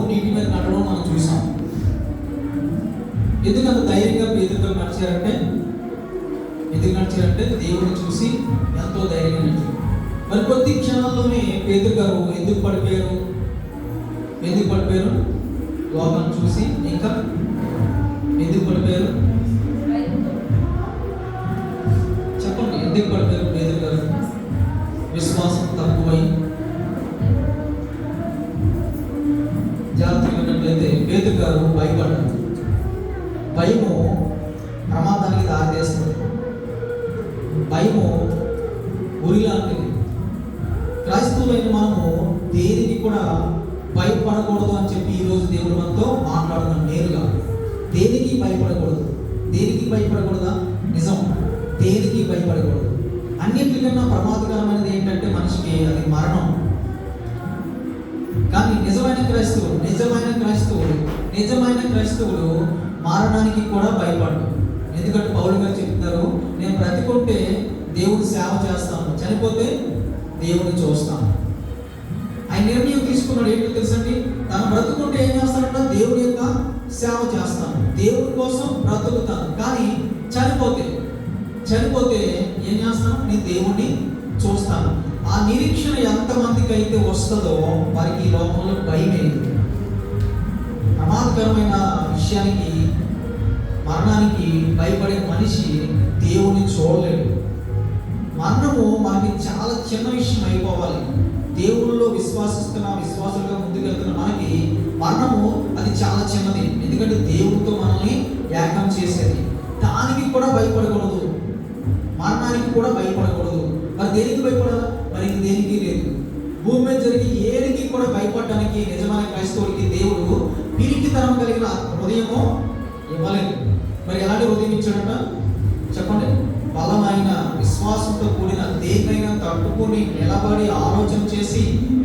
నీటి మీద నడవడం మనం చూసాం. ఎందుకంత ధైర్యంగా పేతురు గారు నడిచారంటే దేవుడిని చూసి ఎంతో ధైర్యంగా నడిచారు. మరి కొద్ది క్షణాల్లోనే పేతురు గారు ఎందుకు పడిపోయారు? లోకాన్ని చూసి ఇంకా ఎందుకు పడిపోయారు? చెప్పండి, ఎందుకు పడిపోయారు పేతురు గారు? విశ్వాసం తక్కువై. జాగ్రత్తగా ఉన్నట్లయితే పేతురు గారు భయపడ్డారు. భయము ప్రమాదానికి దారితీస్తుంది. భయము ఉరి లాంటిది. క్రైస్తవులైన మనము దేనికి కూడా భయపడకూడదు అని చెప్పి ఈరోజు దేవుడు మనతో మాట్లాడుతున్నాం నేరుగా. దేనికి భయపడకూడదు. దేనికి భయపడకూడదా? నిజం, దేనికి భయపడకూడదు. అన్నింటికన్నా ప్రమాదకరమైనది ఏంటంటే మనిషికి అది మరణం. కానీ నిజమైన క్రైస్తవుడు మరణానికి కూడా భయపడ్డు. ఎందుకంటే పౌలు గారు చెప్తున్నారు, నేను బ్రతికుంటే దేవుని సేవ చేస్తాను, చనిపోతే దేవుని చూస్తాను. ఆయన నిర్ణయం తీసుకున్నాడు. ఏంటో తెలుసండి, తను బ్రతుకుంటే ఏం చేస్తాడంట? దేవుని యొక్క సేవ చేస్తాను, దేవుని కోసం బ్రతుకుతాను. కానీ చనిపోతే ఏం చేస్తాను? నేను దేవుణ్ణి చూస్తాను. ఆ నిరీక్షణ ఎంతమందికి అయితే వస్తుందో వారికి ఈ లోకంలో భయం లేదు. ప్రమాదకరమైన విషయానికి, మరణానికి భయపడే మనిషి దేవుణ్ణి చూడలేడు. మరణము మనకి చాలా చిన్న విషయం అయిపోవాలి. దేవుళ్ళలో విశ్వాసులుగా ముందుకెళ్తున్న మనకి మరణము అది చాలా చిన్నది. ఎందుకంటే దేవుడితో మనల్ని ఏకం చేసేది. దానికి కూడా భయపడకూడదు, మరణానికి కూడా భయపడకూడదు. మరి దేనికి భయపడాలి? మరి దేనికి లేదు. భూమి మీద జరిగే ఏడికి కూడా భయపడడానికి నిజమైన క్రైస్తవుడికి దేవుడు పిరికితనం కలిగిన హృదయము ఇవ్వలేదు. మరి ఎలాంటి హృదయం ఇచ్చాడంట చెప్పండి? బలమైన విశ్వాసంతో కూడిన దేన్నైనా తట్టుకొని నిలబడి ఆలోచన చేసి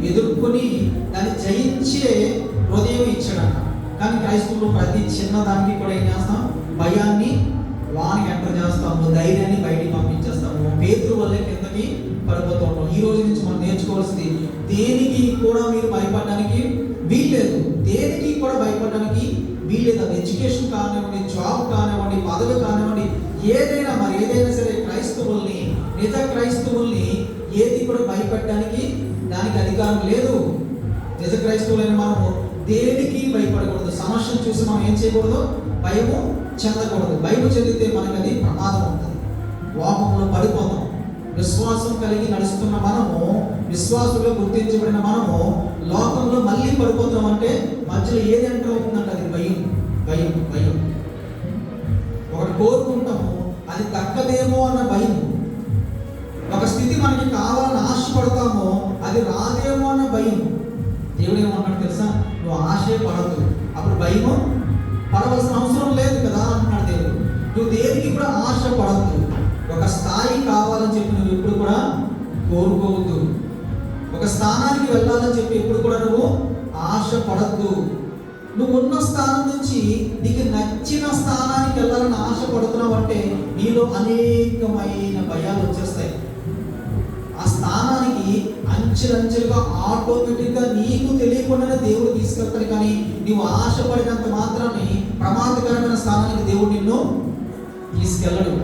ఎదుర్కొని దాన్ని జయించే హృదయం ఇచ్చాడంట. కానీ క్రైస్తవులు ప్రతి చిన్న దానికి కూడా ఏం చేస్తాం? భయాన్ని వానికి ఎంటర్ చేస్తాము, ధైర్యాన్ని బయటికి పంపించేస్తాము. పేతురు వల్లే కిందకి పడిపోతూ ఉంటాం. ఈ రోజు నుంచి మనం నేర్చుకోవాల్సింది, దేనికి కూడా మీరు భయపడడానికి వీల్లేదు. దేనికి కూడా భయపడడానికి వీల్లేదు. అది ఎడ్యుకేషన్ కానివ్వండి, జాబ్ కానివ్వండి, పదవి కానివ్వండి, ఏదైనా సరే నిజ క్రైస్తవుల్ని ఏది కూడా భయపెట్టడానికి దానికి అధికారం లేదు. నిజ క్రైస్తవులైన మనము దేనికి భయపడకూడదు. సమస్యను చూసి మనం ఏం చేయకూడదు? భయము చెందకూడదు. భయము చెందితే మనకు అది ప్రమాదం ఉంటుంది. లోకంలో పడిపోతాం. విశ్వాసం కలిగి నడుస్తున్న మనము, విశ్వాసులుగా గుర్తించబడిన మనము లోకంలో మళ్ళీ పడిపోతాం. అంటే మధ్యలో ఏది ఎంటర్ అవుతుందంటే అది భయం. ఒకటి కోరుకుంటాము, అది దక్కదేమో అన్న భయం. ఒక స్థితి మనకి కావాలని ఆశపడతామో అది రాదేమో అన్న భయం. దేవుడు ఏమన్నాడు తెలుసా? నువ్వు ఆశే పడద్దు. అప్పుడు భయము పడవలసిన అవసరం లేదు కదా అంటున్నాడు దేవుడు. నువ్వు దేనికి కూడా ఆశ పడద్దు. ఒక స్థాయి కావాలని చెప్పి నువ్వు ఎప్పుడు కూడా కోరుకోవద్దు. ఒక స్థానానికి వెళ్ళాలని చెప్పి ఎప్పుడు కూడా నువ్వు ఆశ పడద్దు. నువ్వు ఉన్న స్థానం నుంచి నీకు నచ్చిన స్థానానికి వెళ్ళాలని ఆశ పడుతున్నావు అంటే నీలో అనేకమైన భయాలు వచ్చేస్తాయి. ఆ స్థానానికి అంచెలంచెలుగా ఆటోమేటిక్గా నీకు తెలియకుండానే దేవుడు తీసుకెళ్తాడు. కానీ నువ్వు ఆశపడినంత మాత్రాన్ని ప్రమాదకరమైన స్థానానికి దేవుడు నిన్ను తీసుకెళ్ళడు.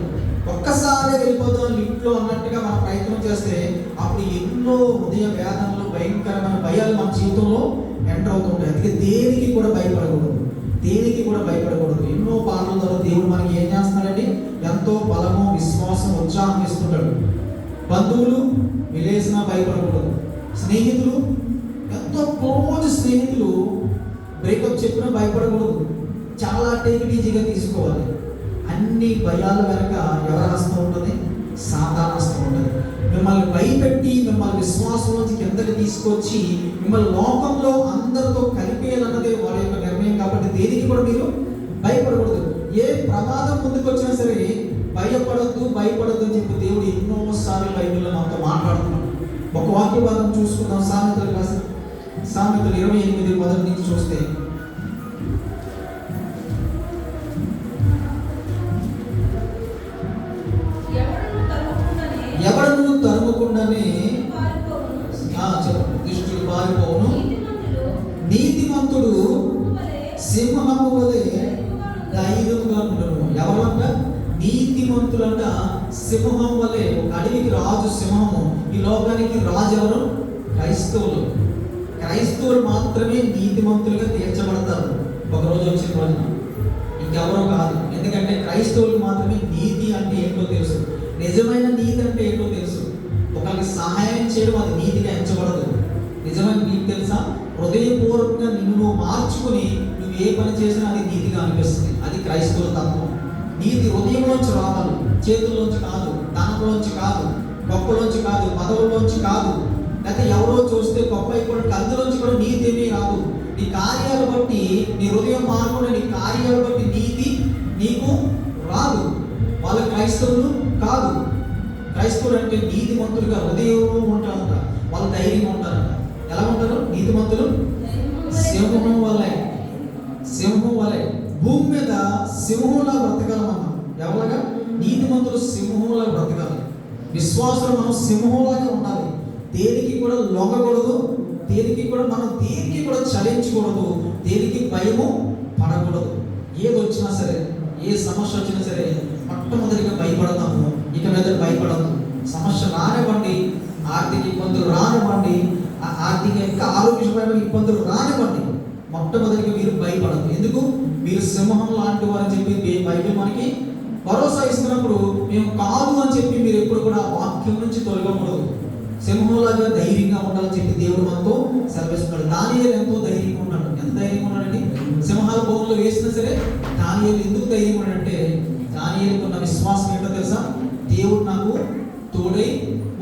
ఒక్కసారి వెళ్ళిపోతాం ఇంట్లో అన్నట్టుగా మనం ప్రయత్నం చేస్తే అప్పుడు ఎన్నో హృదయ వేదనలు, భయంకరమైన భయాలు మన జీవితంలో ఎంటర్ అవుతుంటాయి. అందుకే దేనికి కూడా భయపడకూడదు. ఎన్నో పాటల ద్వారా దేవుడు మనకి ఏం చేస్తున్నాడండి? ఎంతో బలము, విశ్వాసం, ఉత్సాహం ఇస్తుంటాడు. బంధువులు విలేసినా భయపడకూడదు. స్నేహితులు, ఎంతో క్లోజ్ స్నేహితులు బ్రేకప్ చెప్పినా భయపడకూడదు. చాలా టేకిటీజీగా తీసుకోవాలి. అన్ని భయాల వెనక ఎవరి హస్తం ఉంటుంది? సాతాను హస్తం ఉంటుంది. మిమ్మల్ని భయపెట్టి మిమ్మల్ని విశ్వాసంలోంచి కిందకి తీసుకొచ్చి మిమ్మల్ని లోకంలో అందరితో కలిపేయాలన్నదే వారి యొక్క నిర్ణయం. కాబట్టి దేనికి కూడా మీరు భయపడకూడదు. ఏ ప్రమాదం ముందుకు వచ్చినా సరే భయపడద్దు అని చెప్పి దేవుడు ఎన్నోసార్లు బైబిల్లో మనతో మాట్లాడుతున్నాడు. ఒక వాక్య భాగం చూసుకుందాం. సామెతలు 28 మొదటి నుంచి చూస్తే, ఎవడను తరుముకుండానే చెప్పండి, దుష్టుడు పారిపోవును, నీతిమంతుడు చెప్పండి, నీతిమంతులంట సింహం వలె. ఒక అడవికి రాజు సింహము, ఈ లోకానికి రాజు ఎవరు? క్రైస్తవులు. క్రైస్తవులు మాత్రమే నీతిమంతులుగా తీర్చబడతారు ఒకరోజు వచ్చిన రోజున, ఇంకెవరో కాదు. ఎందుకంటే క్రైస్తవులకు మాత్రమే నీతి అంటే ఏంటో తెలుసు, నిజమైన నీతి అంటే ఏంటో తెలుసు. ఒకరికి సహాయం చేయడం అది నీతిగా ఎంచబడదు. నిజమైన నీతి తెలుసా? హృదయపూర్వకంగా నిన్ను నువ్వు మార్చుకుని నువ్వు ఏ పని చేసినా అది నీతిగా అనిపిస్తుంది. అది క్రైస్తవుల తత్వం. నీతి హృదయంలోంచి రావాలి, చేతుల్లోంచి కాదు, ధనంలోంచి కాదు, గొప్పలోంచి కాదు, పదవుల్లోంచి కాదు, లేకపోతే ఎవరో చూస్తే గొప్ప అయిపోవడానికి అందులోంచి కూడా నీతి ఏమీ రాదు. నీ కార్యాలు బట్టి, నీ హృదయం మార్పుని, నీ కార్యాలు బట్టి నీతి నీకు రాదు. వాళ్ళ క్రైస్తవులు కాదు. క్రైస్తవులు అంటే నీతిమంతులుగా హృదయంలో ఉంటారంట, వాళ్ళు ధైర్యంగా ఉంటారంట. ఎలా ఉంటారు నీతిమంతులు? సింహం వలె. సింహం వలె భూమి మీద సింహంలా బ్రతకాలన్నా. ఎవరుగా? నీతిమంతులు సింహంలా బ్రతకాలి. విశ్వాసులు మనం సింహంలాగా ఉండాలి. దేనికి కూడా లొంగకూడదు, దేనికి కూడా చలించకూడదు, దేనికి భయము పడకూడదు. ఏది వచ్చినా సరే, ఏ సమస్య వచ్చినా సరే మొట్టమొదటిగా భయపడతాము, ఇక మీద భయపడదు. సమస్య రానివ్వండి, ఆర్థిక ఇబ్బందులు రానివ్వండి, ఆర్థిక ఇంకా ఆరోగ్యపరమైన ఇబ్బందులు రానివ్వండి, మొట్టమొదటిగా మీరు భయపడదు. ఎందుకు? మీరు సింహం లాంటి వారని చెప్పి బైబిల్ మనకి భరోసా ఇస్తున్నప్పుడు మేము కాదు అని చెప్పి మీరు ఎప్పుడు కూడా వాక్యం నుంచి తొలగకూడదు. సింహంలాగా ధైర్యంగా ఉండాలని చెప్పి దేవుడు మనతో సెలవిస్తున్నాడు. దానియేలు ఎంతో ధైర్యంగా ఉన్నాడు. ఎంత ధైర్యంగా ఉన్నాడండి? సింహాల బోన్లో వేసినా సరే దానియేలు ఎందుకు ధైర్యంగా ఉన్నాడంటే, దానియేలుకు ఉన్న విశ్వాసం ఏంటో తెలుసా? దేవుడు నాకు తోడై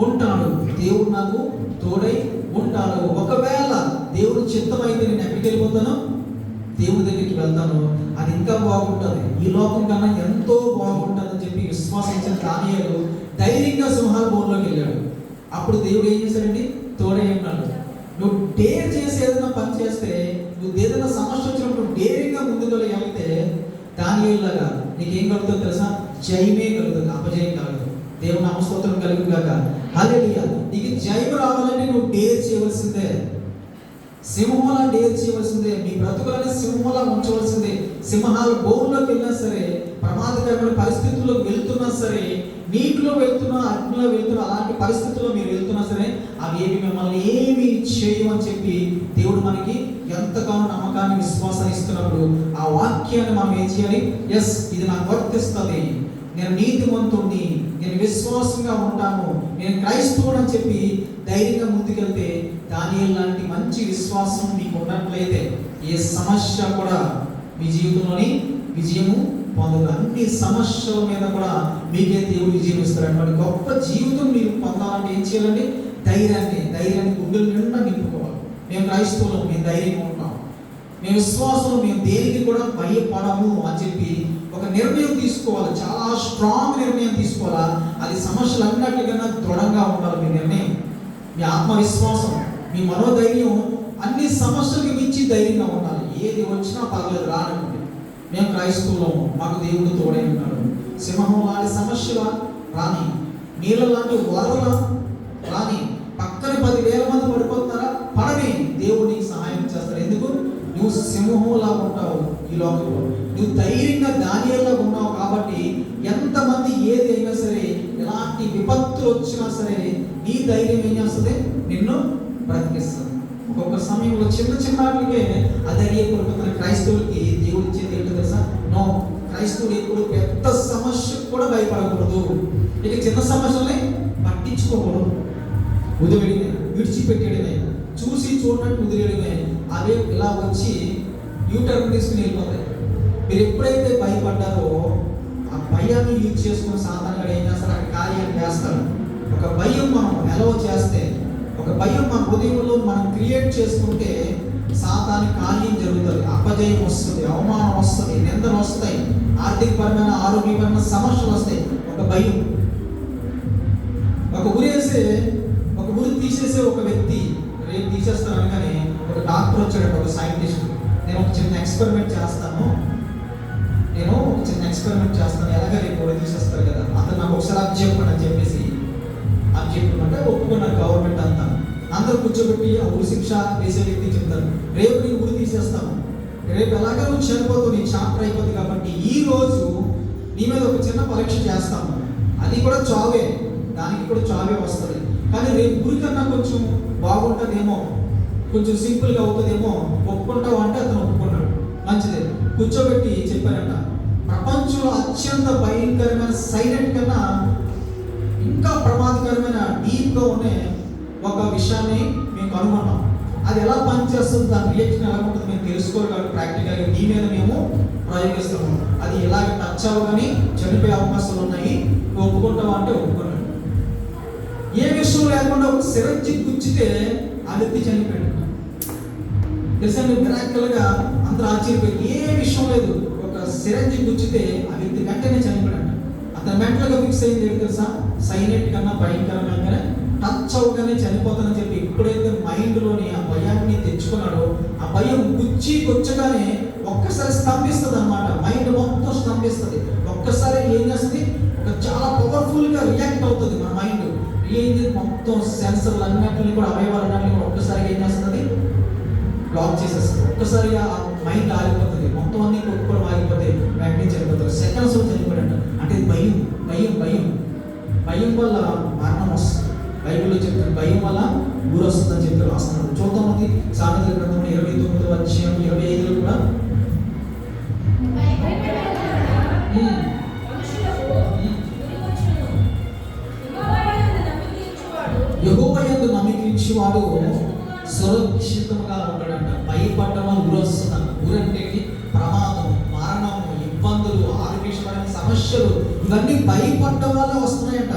ఉంటాడు, దేవుడు నాకు తోడై ఉంటాడు. ఒకవేళ దేవుడు చిత్తమైతే నేను ఎక్కడికి వెళ్ళిపోతాను? దేవుడి దగ్గరికి వెళ్తాను, అది ఇంకా బాగుంటుంది, ఈ లోకం కన్నా ఎంతో బాగుంటుంది అని చెప్పి విశ్వాసించిన దానియేలు ధైర్యంగా సింహాల బోన్లోకి వెళ్ళాడు. అప్పుడు దేవుడు ఏం చేశాడండి? తోడై ఉన్నాడు. నువ్వు డేర్ చేసి ఏదైనా పని చేస్తే, నువ్వు ఏదైనా సమస్య వచ్చినప్పుడు డేరింగ్గా ముందుకు వెళ్తే దానియేలులాగా నీకేం కలుగుతుందో తెలుసా? జయమే కలుగుతుంది, అపజయం కలగదు. దేవుని నామస్తోత్రం కలుగును గాక. హల్లెలూయా. నీకు జయం రావాలంటే నువ్వు డేర్ చేయవలసిందే, సింహంలా డేర్ చేయవలసిందే, మీ బ్రతుకులని సింహంలా ఉంచవలసిందే. సింహాల బోన్లోకి వెళ్ళినా సరే, ప్రమాదకరమైన పరిస్థితుల్లోకి వెళ్తున్నా సరే, నీటిలో వెళ్తున్నా, అగ్నిలో వెళ్తున్నా, అలాంటి పరిస్థితుల్లో మీరు వెళ్తున్నా సరే అవి ఏమి మిమ్మల్ని ఏమి చేయమని చెప్పి దేవుడు మనకి ఎంతగానో నమ్మకాన్ని, విశ్వాసాన్ని ఇస్తున్నప్పుడు ఆ వాక్యాన్ని మనం ఏం చేయాలి? ఎస్, ఇది నాకు వర్తిస్తుంది, నేను నీతిమంతుడిని, నేను విశ్వాసంగా ఉంటాను, నేను క్రైస్తవుడు అని చెప్పి ధైర్యంగా ముందుకెళ్తే దానియేలు లాంటి మంచి విశ్వాసం మీకు ఉన్నట్లయితే ఏ సమస్య కూడా మీ జీవితంలోని విజయము పొందదు. అన్ని సమస్యల మీద కూడా మీకే దేవుడు విజయం ఇస్తారు. అటువంటి గొప్ప జీవితం మీరు పొందాలంటే ఏం చేయాలండి? ధైర్యాన్ని గుండెల నిండా నింపుకోవాలి. మేము క్రైస్తవులు, మేము ధైర్యంగా ఉంటాం, మేము విశ్వాసం, మేము దేనికి కూడా భయపడము అని చెప్పి ఒక నిర్ణయం తీసుకోవాలి. చాలా స్ట్రాంగ్ నిర్ణయం తీసుకోవాలా. అది సమస్యలన్నిటికన్నా దృఢంగా ఉండాలి మీ నిర్ణయం, మీ ఆత్మవిశ్వాసం, మీ మనోధైర్యం అన్ని సమస్యలకు మించి ధైర్యంగా ఉండాలి. ఏది వచ్చినా పర్లేదు, రానండి, మేము క్రైస్తవులం, మాకు దేవుడు తోడై ఉన్నాడు. సింహం లాంటి సమస్యల రాని, నీళ్ళ లాంటి వరదల రాని, పక్కన 10,000 మంది పడిపోతున్నారా, పడని, దేవుడు నీకు సహాయం చేస్తాడు. ఎందుకు? నువ్వు సింహంలా ఉంటావు ఈ లోకంలో, నువ్వు ధైర్యంగా దానియేలులా ఉన్నావు. కాబట్టి ఎంతమంది ఏది అయినా సరే, ఎలాంటి విపత్తులు వచ్చినా సరే నీ ధైర్యం ఏం చేస్తుంది? నిన్ను బ్రతికిస్తుంది. ఒక్కొక్క సమయంలో చిన్న వాటికే అధైర్యపడిపోతున్న క్రైస్తవులకి దేవుడు ఇచ్చేది ఏంటో తెలుసా? నో, క్రైస్తవులు ఎప్పుడు పెద్ద సమస్యకు కూడా భయపడకూడదు. ఇక చిన్న సమస్యలనే పట్టించుకోకూడదు. వదిలేయడమే, విడిచిపెట్టేయడమే, చూసి చూడనట్టు వదిలేయడమే. అవే ఇలా వచ్చి యూటర్న్ తీసుకుని వెళ్ళిపోతాయి. మీరు ఎప్పుడైతే భయపడ్డారో ఆ భయాన్ని యూజ్ చేసుకుని సాధారణంగా ఏం చేస్తారు? అక్కడ కార్యాలు చేస్తారు. ఒక భయం మనం ఎలవ చేస్తే, ఒక భయం మన హృదయంలో మనం క్రియేట్ చేసుకుంటే సాతాను కార్యం జరుగుతుంది, అపజయం వస్తుంది, అవమానం వస్తుంది, నిందలు వస్తాయి, ఆర్థికపరమైన, ఆరోగ్యపరమైన సమస్యలు వస్తాయి. ఒక భయం, ఒక ఉరి తీసేసే ఒక వ్యక్తి రేపు తీసేస్తాను అనగానే ఒక డాక్టర్ వచ్చాడు, ఒక సైంటిస్ట్, నేను ఒక చిన్న ఎక్స్పెరిమెంట్ చేస్తాను, ఎలాగ రేపు ఉరి తీసేస్తారు కదా, అతను నాకు ఒకసారి అది చెప్పండి అని చెప్పేసి అది చెప్పమంటే ఒప్పుకున్నారు. గవర్నమెంట్ అంతా అందరూ కూర్చోబెట్టి ఆ ఉరి శిక్ష వేసే వ్యక్తి చెప్తారు, రేపు నేను ఉరి తీసేస్తాను, రేపు ఎలాగ నువ్వు చనిపోతావు, నీకు చాప్టర్ అయిపోతుంది. కాబట్టి ఈ రోజు నీ మీద ఒక చిన్న పరీక్ష చేస్తాము, అది కూడా చావే, దానికి కూడా చావే వస్తుంది. కానీ రేపు గురికన్నా కొంచెం బాగుంటుందేమో, కొంచెం సింపుల్గా అవుతుందేమో, ఒప్పుకుంటావు అంటే అతను ఒప్పుకున్నాడు. మంచిదే. కూర్చోబెట్టి చెప్పారంట, ప్రపంచంలో అత్యంత భయంకరమైన సైలెంట్ కన్నా ఇంకా ప్రమాదకరమైన డీప్గా ఉండే ఒక విషయాన్ని మేము కనుగొన్నాం. అది ఎలా పనిచేస్తుంది, దాని రియాక్షన్ ఎలా ఉంటుంది మేము తెలుసుకోవాలి. కాబట్టి ప్రాక్టికల్గా మీ మీద మేము ప్రయోగిస్తాము. అది ఎలాగ టచ్ అవ్వగానే చనిపోయే అవకాశాలు ఉన్నాయి, ఒప్పుకుంటావా అంటే ఒప్పుకున్నాడు. ఏ విషయం లేకుండా ఒక సిరంజి గుచ్చితే ఆ వ్యక్తి చనిపోయాడు. తెలుసండి, మిరాకిల్గా అందరూ ఆశ్చర్యపోయి, ఏ విషయం లేదు, ఒక సిరంజి గుచ్చితే ఆ వ్యక్తి వెంటనే చనిపోయాడు. అతను మెంటల్గా ఫిక్స్ అయింది ఏంటి తెలుసా, సైలెంట్ కన్నా భయంకరమైన టచ్ అవగానే చనిపోతానని చెప్పి ఎప్పుడైతే మైండ్లోని ఆ భయాన్ని తెచ్చుకున్నాడో, ఆ భయం గుచ్చగానే ఒక్కసారి స్తంభిస్తుంది అన్నమాట. మైండ్ మొత్తం స్తంభిస్తుంది. ఒక్కసారి ఏం చేస్తుంది, ఒక చాలా పవర్ఫుల్గా రియాక్ట్ అవుతుంది మన మైండ్. ఏంటి, మొత్తం సెన్సర్లు అన్నింటినీ కూడా, అవయవాలన్నింటినీ కూడా ఒక్కసారిగా ఏం చేస్తుంది, బ్లాక్ చేసేస్తుంది. ఒక్కసారిగా ఆ మైండ్ ఆగిపోతుంది, మొత్తం అన్ని కొట్టుకోవడం ఆగిపోతే వెంటనే చనిపోతారు. సెకండ్స్లో చనిపోయాడంట. అంటే భయం భయం భయం భయం వల్ల మరణం వస్తుంది. బైబిల్లో చెప్తారు, భయం వల్ల ఊరు వస్తుందని చెప్పి రాస్తున్నాడు. చూద్దాం, అది సామెతల గ్రంథంలో 29వ అధ్యాయం 25లో కూడా యెహోవా యందు నమ్మకించువాడు సురక్షితంగా ఉంటాడంట. భయపడ్డం వల్ల ఊరు వస్తుందంట. ఊరంటే ప్రమాదం, మరణం, ఇబ్బందులు, ఆరోగ్యపరమైన సమస్యలు, ఇవన్నీ భయపడ్డం వల్ల వస్తున్నాయంట.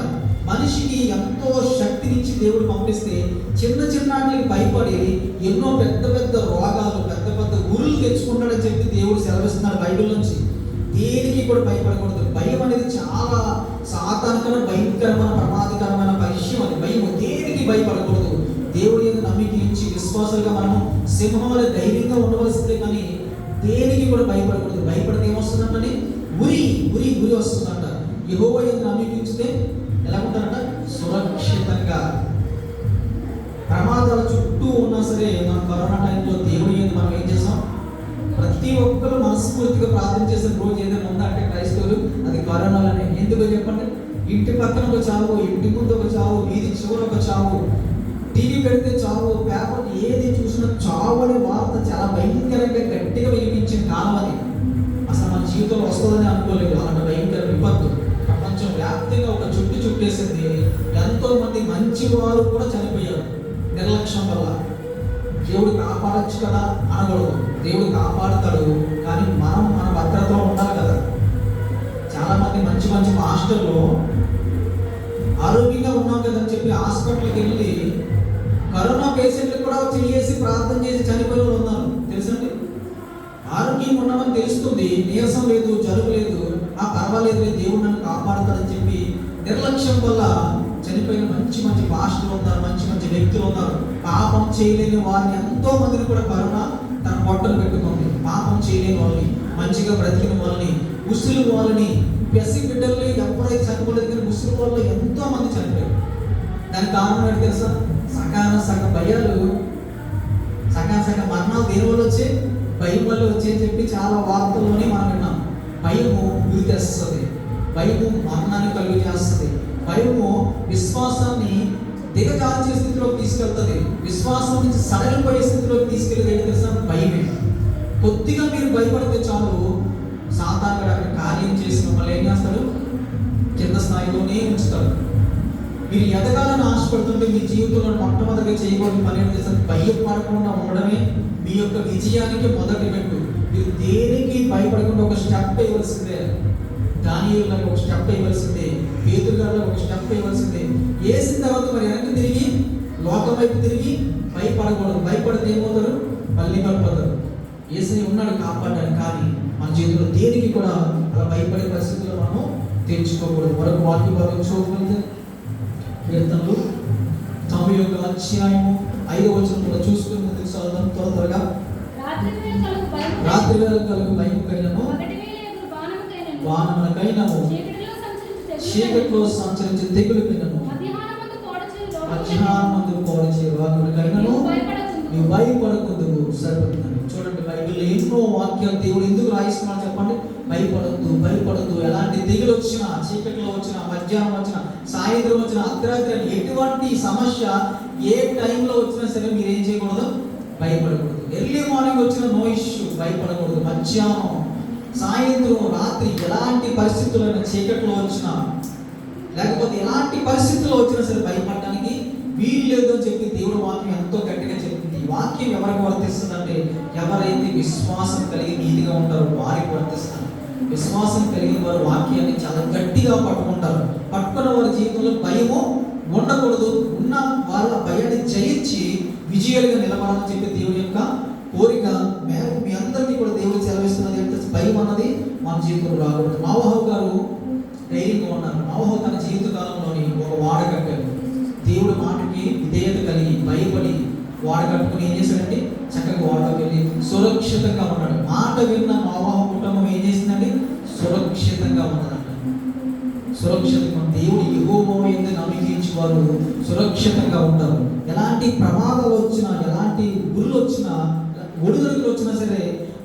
మనిషికి ఎంతో శక్తినిచ్చి దేవుడు పంపిస్తే చిన్న చిన్నాటికి భయపడి ఎన్నో పెద్ద పెద్ద రోగాలు, పెద్ద పెద్ద గురులు తెచ్చుకుంటాడని చెప్పి దేవుడు సెలవిస్తున్నాడు బైబిల్ నుంచి. దేనికి కూడా భయపడకూడదు. భయం అనేది చాలా సాధారణమైన భయంకరమైన ప్రమాదకరమైన విషయం. అది భయం, దేనికి భయపడకూడదు. దేవుడి యొక్క నమ్మిక ఇచ్చి విశ్వాసాలుగా మనము సింహం వల్ల ధైర్యంగా ఉండవలసిందే, కానీ దేనికి కూడా భయపడకూడదు. భయపడితే ఏమొస్తుందంటే ఉరి ఉరి ఉరి వస్తుందంట. యెహోవా యొక్క నమ్మిక ఇచ్చితే ఎలా ఉంటారంట, సురక్షితంగా. ప్రమాదాల చుట్టూ ఉన్నా సరే, మన కరోనా టైంలో దేవుడి యొక్క మనం ఏం చేస్తాం, ప్రతి ఒక్కరు మనస్ఫూర్తిగా ప్రార్థన చేసిన రోజు ఏదైనా ఉందా అంటే క్రైస్తవులు, అది కరోనాలోనే. ఎందుకో చెప్పండి, ఇంటి పక్కన ఒక చావు, ఇంటి ముందు ఒక చావు, వీధి చివర ఒక చావు, టీవీ పెడితే చావు, పేపర్ ఏది చూసినా చావు అనే వార్త చాలా భయంకరంగా గట్టిగా వినిపించిన కాలం అది. అసలు మన జీవితంలో వస్తుందని అనుకోలేదు. అలాంటి భయంకర విపత్తు ప్రపంచం వ్యాప్తంగా ఒక చుట్టేసింది. ఎంతో మంది మంచి వారు కూడా చనిపోయారు నిర్లక్ష్యం వల్ల. దేవుడు కాపాడచ్చు కదా అనకూడదు, దేవుడు కాపాడుతాడు, కానీ మనం మన భద్రతలో ఉండాలి కదా. చాలా మంది మంచి మంచి మాస్టర్లు ఆరోగ్యంగా ఉన్నాం కదని చెప్పి హాస్పిటల్కి వెళ్ళి కరోనా పేషెంట్లకు కూడా చేసి ప్రార్థన చేసి చనిపోయిన వాళ్ళు ఉన్నారు, తెలుసండి. ఆరోగ్యం ఉన్నామని తెలుస్తుంది, నీరసం లేదు, జలుబు లేదు, పర్వాలేదు, దేవుడు నన్ను కాపాడుతాడని చెప్పి నిర్లక్ష్యం వల్ల చనిపోయిన మంచి మంచి పాస్టర్లు ఉన్నారు, మంచి మంచి వ్యక్తులు ఉన్నారు. పాపం చేయలేని వారిని ఎంతో మందిని కూడా కరోనా తన పొట్టలు పెట్టుకుంది. పాపం చేయలేని వాళ్ళని, మంచిగా బ్రతికిన వాళ్ళని, ముస్లిం వాళ్ళని, పెసి బిడ్డల్ని ఎప్పుడైతే చనిపోలేదు, కానీ ముస్లిం వాళ్ళు ఎంతో మంది చనిపోయారు. దానికి కారణం ఏంటి తెలుసా, సగ భయాలు, సగ మరణాలు దేని వల్ల వచ్చే, భయం వల్ల వచ్చే చెప్పి చాలా వార్తల్లోనే మనం విన్నాం. భయము గురి తెస్తుంది, భయము మరణాన్ని కలుగు చేస్తుంది, భయము విశ్వాసాన్ని దిగజార్చే స్థితిలోకి తీసుకెళ్తుంది, విశ్వాసం నుంచి సడలిపోయే స్థితిలోకి తీసుకెళ్ళేది ఏంటి తెలుసా, భయమే. కొద్దిగా మీరు భయపడితే చాలు, సాతానుడు అక్కడ కార్యం చేసి మమ్మల్ని ఏం చేస్తాడు, కింద స్థాయిలోనే ఉంచుతాడు. మీరు ఎదగాలని ఆశపడుతుంటే మీ జీవితంలో మొట్టమొదటిగా చేయకూడని పని ఏం చేస్తారు, భయపడకుండా ఉండడమే మీ యొక్క విజయానికి మొదటి మెట్టు. మీరు దేనికి భయపడకుండా ఒక స్టెప్ వేయవలసిందే. దానియేలు ఒక స్టెప్ వేయవలసిందే, పేతురు గారు ఒక స్టెప్ వేయవలసిందే. వేసిన తర్వాత మరి వెనక్కి తిరిగి లోకం వైపు తిరిగి భయపడకూడదు. భయపడితే ఏమవుతారు, మళ్ళీ పడిపోతారు. యేసయ్య ఉన్నాడు కాపాడాడు, కానీ మన జీవితంలో దేనికి కూడా అలా భయపడే పరిస్థితుల్లో మనం తెచ్చుకోకూడదు. మరొక వాక్య భాగం చూడగలిగితే కీర్తనలు 91వ అధ్యాయము 5వ వచనం కూడా చూసుకుని ముందుకు సాగుదాం త్వరగా. రాత్రి వేళ కలుగు భయముకైనను, వానములకైనను, చీకటిలో సంచరించే తెగులుకైనను, మధ్యాహ్నమందు పోడచే వానములకైనను నీవు భయపడకుందువు. సరిపోతుందండి. చూడండి, బైబిల్లో ఎన్నో వాక్యాలు దేవుడు ఎందుకు రాయిస్తున్నాడు చెప్పండి. భయపడద్దు, భయపడద్దు. ఎలాంటి దిగులు వచ్చినా, చీకట్లో వచ్చినా, మధ్యాహ్నం వచ్చినా, సాయంత్రం వచ్చినా, అర్ధరాత్రి అని ఎటువంటి సమస్య ఏ టైంలో వచ్చినా సరే మీరు ఏం చేయకూడదు, భయపడకూడదు. ఎర్లీ మార్నింగ్ వచ్చిన నో ఇష్యూ, భయపడకూడదు. మధ్యాహ్నం, సాయంత్రం, రాత్రి ఎలాంటి పరిస్థితులైనా, చీకట్లో వచ్చినా లేకపోతే ఎలాంటి పరిస్థితుల్లో వచ్చినా సరే భయపడడానికి వీలు లేదు అని చెప్పి దేవుడు వాక్యం ఎంతో గట్టిగా చెప్తుంది. ఈ వాక్యం ఎవరికి వర్తిస్తుందంటే ఎవరైతే విశ్వాసం కలిగి నీతిగా ఉంటారో వారికి వర్తిస్తారు. విశ్వాసం కలిగిన వారు వాక్యాన్ని చాలా గట్టిగా పట్టుకుంటారు. పట్టుకున్న వారి జీవితంలో భయము ఉండకూడదు. ఉన్న వాళ్ళ భయాన్ని జయించి విజయాలుగా నిలబడాలని చెప్పి దేవుడి యొక్క కోరిక మేరకు మీ అందరికీ కూడా దేవుడు సెలవిస్తున్నది అంటే భయం అన్నది మన జీవితంలో రాకూడదు. నోవహు గారు ధైర్యంగా ఉన్నారు. నోవహు తన జీవిత కాలంలోని ఒక వాడ కట్టాడు. దేవుడి మాటకి విధేయత కలిగి భయపడి వాడ కట్టుకుని ఏం చేశాడంటే చక్కగా వాడలోకి వెళ్ళి సురక్షితంగా ఉన్నాడు. మాట విన్న నోవహు కుటుంబం ఏం చేసిందండి? సురక్షితంగా ఉన్నదంట. సురక్షితంగా దేవుడు యెహోవా యందు నమ్మకించి వారు సురక్షితంగా ఉంటారు. ఎలాంటి ప్రమాదాలు వచ్చినా, ఎలాంటి గురులు వచ్చినా, ఒడిదుడుకులు వచ్చినా సరే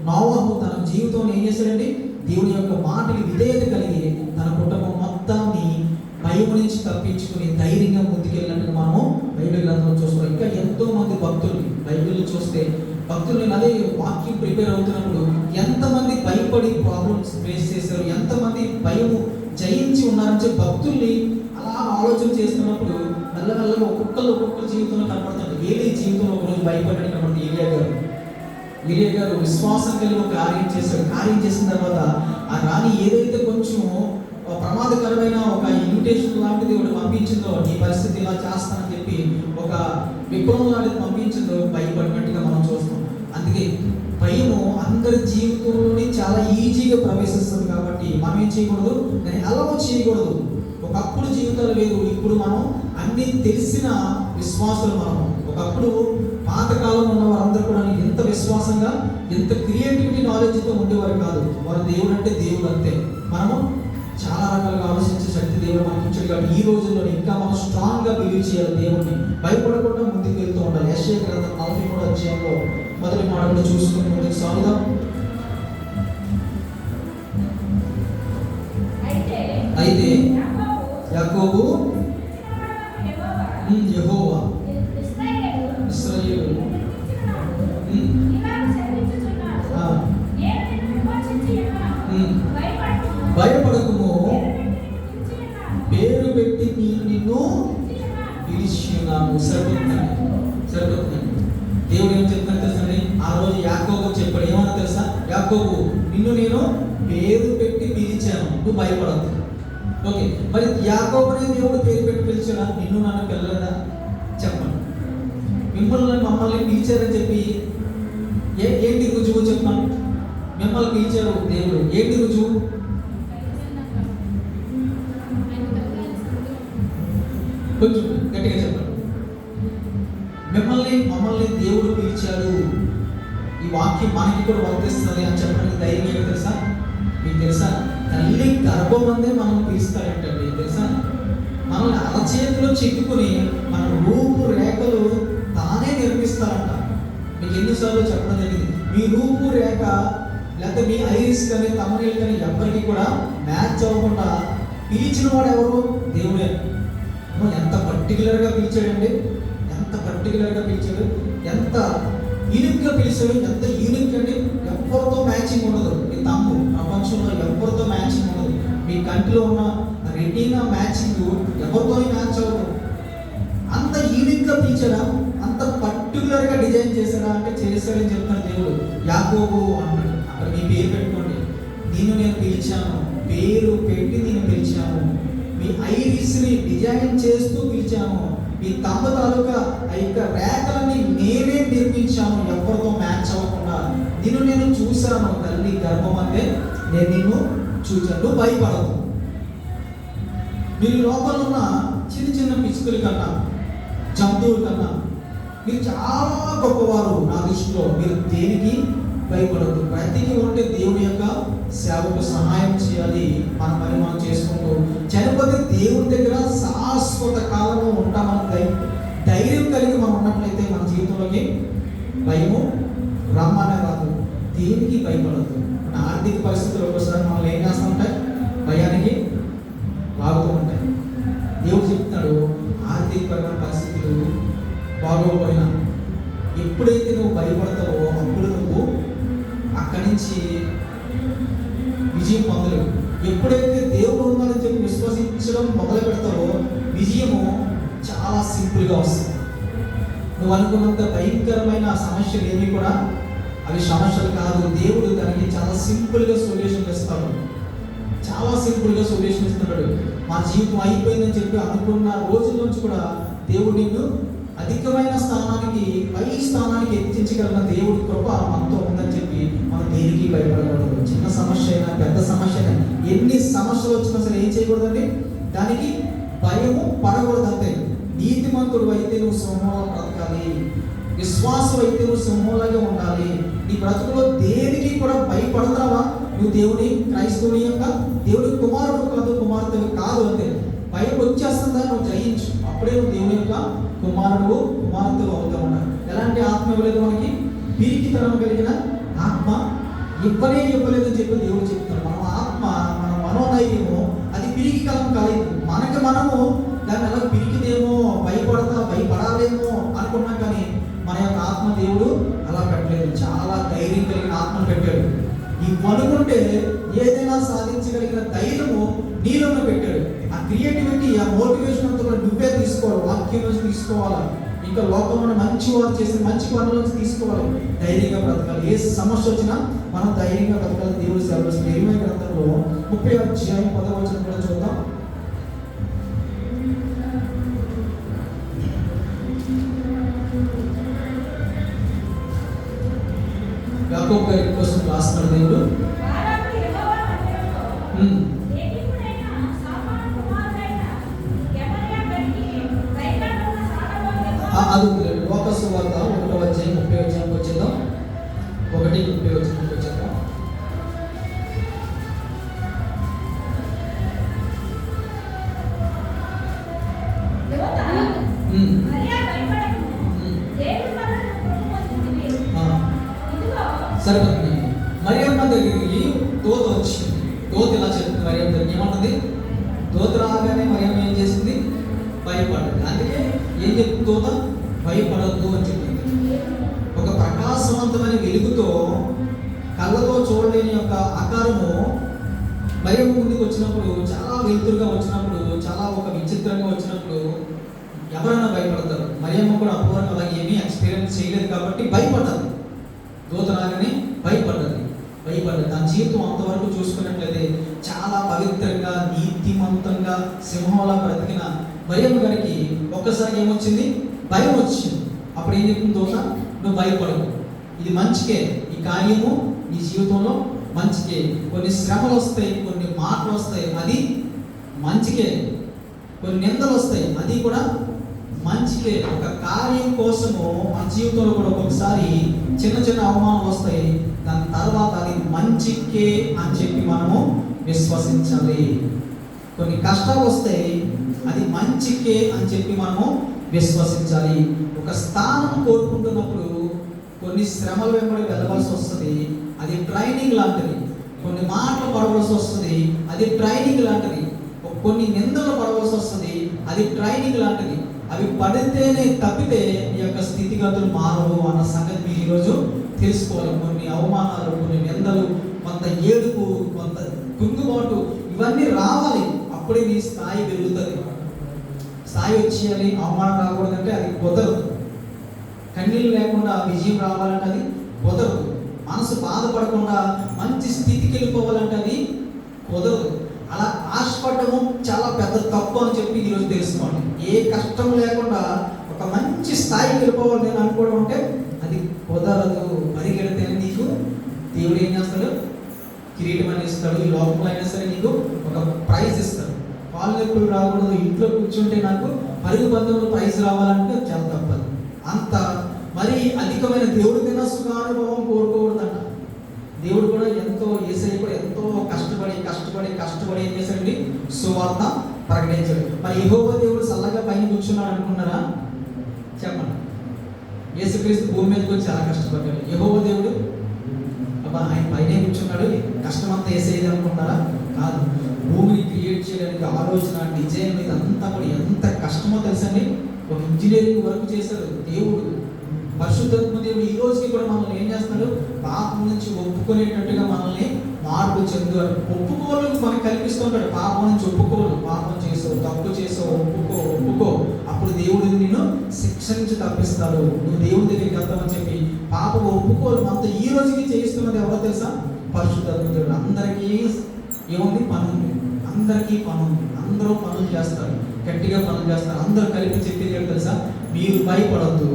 నోవహు తన జీవితంలో ఏం చేశాడండి? దేవుని యొక్క మాటకి విధేయత కలిగి తన కుటుంబం మొత్తాన్ని భయం నుంచి తప్పించుకుని ధైర్యంగా ముందుకెళ్ళినట్టుగా మనము బైబిల్ గ్రంథంలో చూస్తున్నాం. ఇంకా ఎంతో మంది భక్తులు బైబిల్ చూస్తే భక్తులు అదే వాక్యం ప్రిపేర్ అవుతున్నప్పుడు ఎంతమంది భయపడి ప్రాబ్లమ్స్ ఫేస్ చేశారు, ఎంతమంది భయము జయించి ఉన్నారని చెప్పి భక్తుల్ని అలా ఆలోచన చేస్తున్నప్పుడు మెల్లమెల్లగా ఒక్కొక్కరు జీవితంలో కనపడుతుంది. ఏలీ జీవితంలో ఒకరోజు భయపడి కనపడుతుంది. ఏలియా గారు విశ్వాసం కలిగి ఒక కార్యం చేశాడు. కార్యం చేసిన తర్వాత ఆ రాణి ఏదైతే కొంచెం ప్రమాదకరమైన ఒక ఇన్విటేషన్ లాంటిది ఒకటి పంపించిందో, నీ పరిస్థితి ఇలా చేస్తానని చెప్పి ఒక విప్లవం లాంటిది పంపించిందో భయపడినట్టుగా మనం చూస్తాం. అందుకే భయము అందరి జీవితంలోని చాలా ఈజీగా ప్రవేశిస్తుంది. కాబట్టి మనం ఏం చేయకూడదు, దాన్ని అలవ చేయకూడదు. ఒకప్పుడు జీవితాలు వేరు, ఇప్పుడు మనం అన్ని తెలిసిన విశ్వాసులు. మనం ఒకప్పుడు పాతకాలంలో ఉన్న వారందరూ కూడా ఎంత విశ్వాసంగా, ఎంత క్రియేటివిటీ నాలెడ్జ్తో ఉండేవారు కాదు. వారు దేవుడు అంటే దేవుడు అంతే. మనము చాలా రకాలుగా ఆలోచించే శక్తి దేవుడు మనకి ఇచ్చాడు. కాబట్టి ఈ రోజుల్లో ఇంకా మనం స్ట్రాంగ్గా బిలీవ్ చేయాలి. దేవుడిని భయపడకుండా ముందుకు వెళ్తూ ఉండాలి. యెషయా గ్రంథం 43వ అధ్యాయంలో మొదటి మాటలు చూసుకుని ముందుకు సాగుదాం. అయితే యాకోబు యెహోవా ఇశ్రాయేలు భయపడకుము, పేరు పెట్టి నేను నిన్ను పిలిచినాను. సరిపోతుందండి. దేవుడు ఏం చెప్తాను తెలుసండి? ఆ రోజు యాకోబు చెప్పాడు. ఏమన్నా తెలుసా? యాకోబు, నిన్ను నేను పేరు పెట్టి పిలిచాను, నువ్వు భయపడద్దు. ఓకే, మరి యాకోబుని దేవుడు పేరు పెట్టి పిలిచాడా? నిన్ను నన్ను పిల్లలేదా? చెప్పండి. మమ్మల్ని పిలిచారని చెప్పి ఏంటి రుజువు చెప్పాను? మిమ్మల్ని పిలిచారు దేవుడు, ఏంటి రుజువు? కొంచెం గట్టిగా చెప్పండి. మమ్మల్ని దేవుడు పిలిచాడు. ఈ వాక్యం మనకి కూడా వర్తిస్తుంది అని చెప్పడానికి ధైర్యం ఏంటి తెలుసా? మీకు తెలుసా? తల్లి గర్భమందే మనం పిలుస్తారంటండి. తెలుసా? మనల్ని అరచేతిలో చెక్కుని మన రూపు రేఖలు తానే నిర్మిస్తారంట. మీకు ఎన్నిసార్లు చెప్పడం జరిగింది. మీ రూపు రేఖ లేకపోతే మీ ఐరిస్ కానీ తమ్ముళ్ళు కానీ ఎవరికి కూడా మ్యాచ్ అవ్వకుండా పిలిచిన వాడు ఎవరు? దేవుడే. ఎంత పర్టికులర్గా పిలిచాడండి, ఎంత పర్టికులర్గా పిలిచాడు, ఎంత యూనిక్గా పిలిచాడు. ఎంత యూనిక్ అండి, ఎవరితో మ్యాచింగ్ ఉండదు. మీ తమ్ము ప్రపంచంలో ఎవరితో మ్యాచింగ్ ఉండదు. మీ కంటిలో ఉన్న రెటీనా మ్యాచింగ్ ఎవరితో మ్యాచ్ అవ్వదు. అంత యూనిక్గా పిలిచాడా, అంత పర్టికులర్గా డిజైన్ చేశాడా అంటే చేశాడని చెప్తాను దేవుడు. యాకోబు అన్నాడు. అక్కడ మీ పేరు పెట్టుకోండి. నేను పిలిచాను, పేరు పెట్టి నేను పిలిచాను. మీ ఐరిస్ని డిజైన్ చేస్తూ పిలిచాను. మీ తమ్మ తాలూకా ఆ యొక్క రేఖలని నేనే నిర్మించాను, ఎవరితో మ్యాచ్ అవ్వకుండా. నేను చూశాను, తల్లి గర్భం అంటే నేను నిన్ను చూశాను. నువ్వు భయపడదు. మీరు లోపల ఉన్న చిన్న చిన్న పిచ్చుకల కన్నా, జంతువుల కన్నా మీరు చాలా గొప్పవారు నా దృష్టిలో. మీరు దేనికి భయపడద్దు. ప్రతికి ఉంటే దేవుడి యొక్క సేవకు సహాయం చేయాలి. మన పని మనం చేసుకుంటూ చనిపోతే దేవుడి దగ్గర శాశ్వత కాలంలో ఉంటామని ధైర్యం కలిగి మనం ఉన్నట్లయితే మన జీవితంలోకి భయము రమ్మనే రాదు. దేనికి భయపడద్దు. మన ఆర్థిక పరిస్థితులు ఒక్కోసారి మనం ఏం చేస్తూ ఉంటాయి, భయానికి లాగుతూ ఉంటాయి. దేవుడు చెప్తున్నాడు, ఆర్థికపరమైన పరిస్థితులు బాగోపోయినా ఎప్పుడైతే నువ్వు భయపడతావో అప్పుడు నువ్వు అక్కడి నుంచి విజయం పొందలేవు. ఎప్పుడైతే దేవుడు ఉన్నాడని చెప్పి విశ్వసించడం మొదలు పెడతావో విజయము చాలా సింపుల్గా వస్తుంది. నువ్వు అనుకున్నంత భయంకరమైన సమస్యలు ఏమి కూడా అవి సమస్యలు కాదు. దేవుడు దానికి చాలా సింపుల్గా సొల్యూషన్ ఇస్తాడు. చాలా సింపుల్గా సొల్యూషన్ ఇస్తున్నాడు. మా జీవితం అయిపోయిందని చెప్పి అనుకున్న రోజుల నుంచి కూడా దేవుడు నిన్ను అధికమైన స్థానానికి, పై స్థానానికి ఎత్తించగలిగిన దేవుడి కృప మనతో ఉందని చెప్పి మనం దేనికి భయపడకూడదు. చిన్న సమస్య అయినా పెద్ద సమస్య అయినా ఎన్ని సమస్యలు వచ్చినా సరే ఏం చేయకూడదండి, దానికి భయము పడకూడదు. అంతే. నీతిమంతుడు అయితే నువ్వు సింహంలా బ్రతకాలి, విశ్వాసం అయితే నువ్వు సింహంలాగే ఉండాలి. నీ బ్రతుకులో దేనికి కూడా భయపడతావా? నువ్వు దేవుని క్రైస్తవుని యొక్క దేవుడి కుమారుడు కాదు, కుమార్తె కాదు. అంతే. భయం వచ్చేస్తుందా, నువ్వు జయించు. అప్పుడే నువ్వు దేవుని యొక్క కుమారుడు, కుమార్తెలు అవుతా ఉన్నాడు. ఎలాంటి ఆత్మ ఇవ్వలేదు మనకి? పిరికితనం కలిగిన ఆత్మ ఇవ్వలేదని చెప్పి దేవుడు చెప్తాడు. మన ఆత్మ, మన మనోధైర్యము అది పిరికితనం కలిగింది. మనము దాన్ని ఎలా పిరికిదేమో, భయపడాలేమో అనుకున్నాం. కానీ మన యొక్క ఆత్మ దేవుడు అలా పెట్టలేదు. చాలా ధైర్యం కలిగిన ఆత్మను పెట్టాడు. ఈ వణుకుంటే ఏదైనా సాధించగలిగిన ధైర్యము నీలోనే పెట్టాడు. ఆ క్రియేటివిటీ, ఆ మోటివేషన్ అంతా కూడా నువ్వే తీసుకోవాలి. వాక్యం నుంచి తీసుకోవాలి, ఇంకా లోకంలో మంచి వారు చేసిన మంచి పనుల నుంచి తీసుకోవాలి. ధైర్యంగా బ్రతకాలి. ఏ సమస్య వచ్చినా మనం ధైర్యంగా బ్రతకాలి. దేవుడు సెలవు. ఇరవై గ్రంథంలో 30వ అధ్యాయం 10వ వచనం కూడా చూద్దాం. యాకోబు గారి కోసం రాస్తున్నాడు దేవుడు. అది లోకసు వార్త 1వ అధ్యాయం 30వ వచనంకి వచ్చేద్దాం. 1:30 వచనంకి వచ్చేద్దాం. సరిపోతుంది. మరియమ్మ దగ్గరికి దూత వచ్చింది. దూత ఇలా చెప్తుంది మరియమ్మ దగ్గరికి. ఏమంటుంది? దూత రాగానే మరియమ్మ ఏం చేసింది? భయపడదు. అందుకే ఏం చెప్తుంది దూత? భయపడద్దు అని చెప్పింది. ఒక ప్రకాశవంతమైన వెలుగుతో, కళ్ళతో చూడలేని యొక్క ఆకారము మరియమ్మ ముందుకు వచ్చినప్పుడు, చాలా వెలుతురుగా వచ్చినప్పుడు, చాలా ఒక విచిత్రంగా వచ్చినప్పుడు ఎవరైనా భయపడతారు. మరియమ్మ కూడా అపూర్వం అలాగే ఏమీ ఎక్స్పీరియన్స్ చేయలేదు కాబట్టి భయపడ్డది. దూత రాగానే భయపడ్డది. తన జీవితం అంతవరకు చూసుకున్నట్లయితే చాలా పవిత్రంగా, నీతిమంతంగా, సింహంలా బ్రతికిన మరియమ్మ గారికి ఒక్కసారి ఏమొచ్చింది? భయం వచ్చింది. అప్పుడు ఏం చెప్తుంది దూత? నువ్వు భయపడవు, ఇది మంచికే. ఈ కార్యము నీ జీవితంలో మంచికే. కొన్ని శ్రమలు వస్తాయి, కొన్ని మాటలు వస్తాయి, అది మంచికే. కొన్ని నిందలు వస్తాయి, అది కూడా మంచికే. ఒక కార్యం కోసము మన జీవితంలో కూడా ఒక్కొక్కసారి చిన్న చిన్న అవమానాలు వస్తాయి. దాని తర్వాత అది మంచికే అని చెప్పి మనము విశ్వసించాలి. కొన్ని కష్టాలు వస్తాయి, అది మంచికే అని చెప్పి మనము విశ్వసించాలి. ఒక స్థానం కోరుకుంటున్నప్పుడు కొన్ని శ్రమల వెంబడి వెళ్ళవలసి వస్తుంది, అది ట్రైనింగ్ లాంటిది. కొన్ని మాటలు పడవలసి వస్తుంది, అది ట్రైనింగ్ లాంటిది. కొన్ని నిందలు పడవలసి వస్తుంది, అది ట్రైనింగ్ లాంటిది. అవి పడితేనే తప్పితే ఈ యొక్క స్థితిగతులు మారవు అన్న సంగతి మీరు ఈరోజు తెలుసుకోవాలి. కొన్ని అవమానాలు, కొన్ని నిందలు, కొంత ఏడుపు, కొంత కుంగుబాటు, ఇవన్నీ రావాలి. అప్పుడే నీ స్థాయి పెరుగుతుంది. స్థాయి వచ్చేయాలి, అవమానం రాకూడదంటే అది కుదరదు. కన్నీళ్ళు లేకుండా విజయం రావాలంటే అది కుదరదు. మనసు బాధపడకుండా మంచి స్థితికి వెళ్ళిపోవాలంటే అది కుదరదు. అలా ఆశపడము చాలా పెద్ద తప్పు అని చెప్పి ఈరోజు తెలుసుకోండి. ఏ కష్టం లేకుండా ఒక మంచి స్థాయికి వెళ్ళిపోవాలి నేను అనుకోవడం అంటే అది కుదరదు. పరిగెడితేనే నీకు దేవుడు ఏం చేస్తాడు? కిరీటం అని ఇస్తాడు. ఈ లోకంలో అయినా సరే నీకు ఒక ప్రైజ్ ఇస్తాడు. కాళ్ళు నొప్పులు రాకూడదు, ఇంట్లో కూర్చుంటే నాకు పరుగు బంధంలో ప్రైజ్ రావాలంటే చాలా తప్పదు. అంత మరి అధికమైన దేవుడి మీద సుఖానుభవం కోరుకోకూడదంట. దేవుడు కూడా ఎంతో, యేసయ్య కూడా ఎంతో కష్టపడి ఏం చేశాడండి? సువార్త ప్రకటించాడు. మరి యెహోవా దేవుడు చల్లగా పైన కూర్చున్నాడు అనుకున్నారా? చెప్పండి. యేసుక్రీస్తు భూమి మీదకి వచ్చి చాలా కష్టపడ్డాడు. యెహోవా దేవుడు చేస్తున్నాడు, కష్టం అంతా వేసేది అనుకుంటారా? కాదు. భూమిని క్రియేట్ చేయడానికి ఆలోచన, డిజైన్ ఇదంతా కూడా ఎంత కష్టమో తెలుసండి. ఒక ఇంజనీరింగ్ వర్క్ చేశారు దేవుడు. పరిశుద్ధాత్మ దేవుడు ఈ రోజుకి కూడా మనల్ని ఏం చేస్తున్నాడు? పాపం నుంచి ఒప్పుకునేటట్టుగా మనల్ని మార్పు చెందారు. ఒప్పుకోలు మనకు కల్పిస్తుంటాడు. పాపం నుంచి ఒప్పుకోలు, పాపం చేసావు, తప్పు చేసావు, ఒప్పుకో. అప్పుడు దేవుడు నిన్ను శిక్ష నుంచి తప్పిస్తాడు, నువ్వు దేవుడి దగ్గరికి వెళ్తామని చెప్పి పాపం ఒప్పుకోలు మనతో ఈ రోజుకి చేయిస్తున్నది ఎవరో తెలుసా? పరిశుద్ధాత్మ దేవుడు. అందరికీ ఏముంది? పని ఉంది. అందరికీ పని ఉంది. అందరూ పనులు చేస్తారు, గట్టిగా పనులు చేస్తారు. అందరూ కలిపి చెప్పేది ఏంటో తెలుసా? మీరు భయపడద్దు,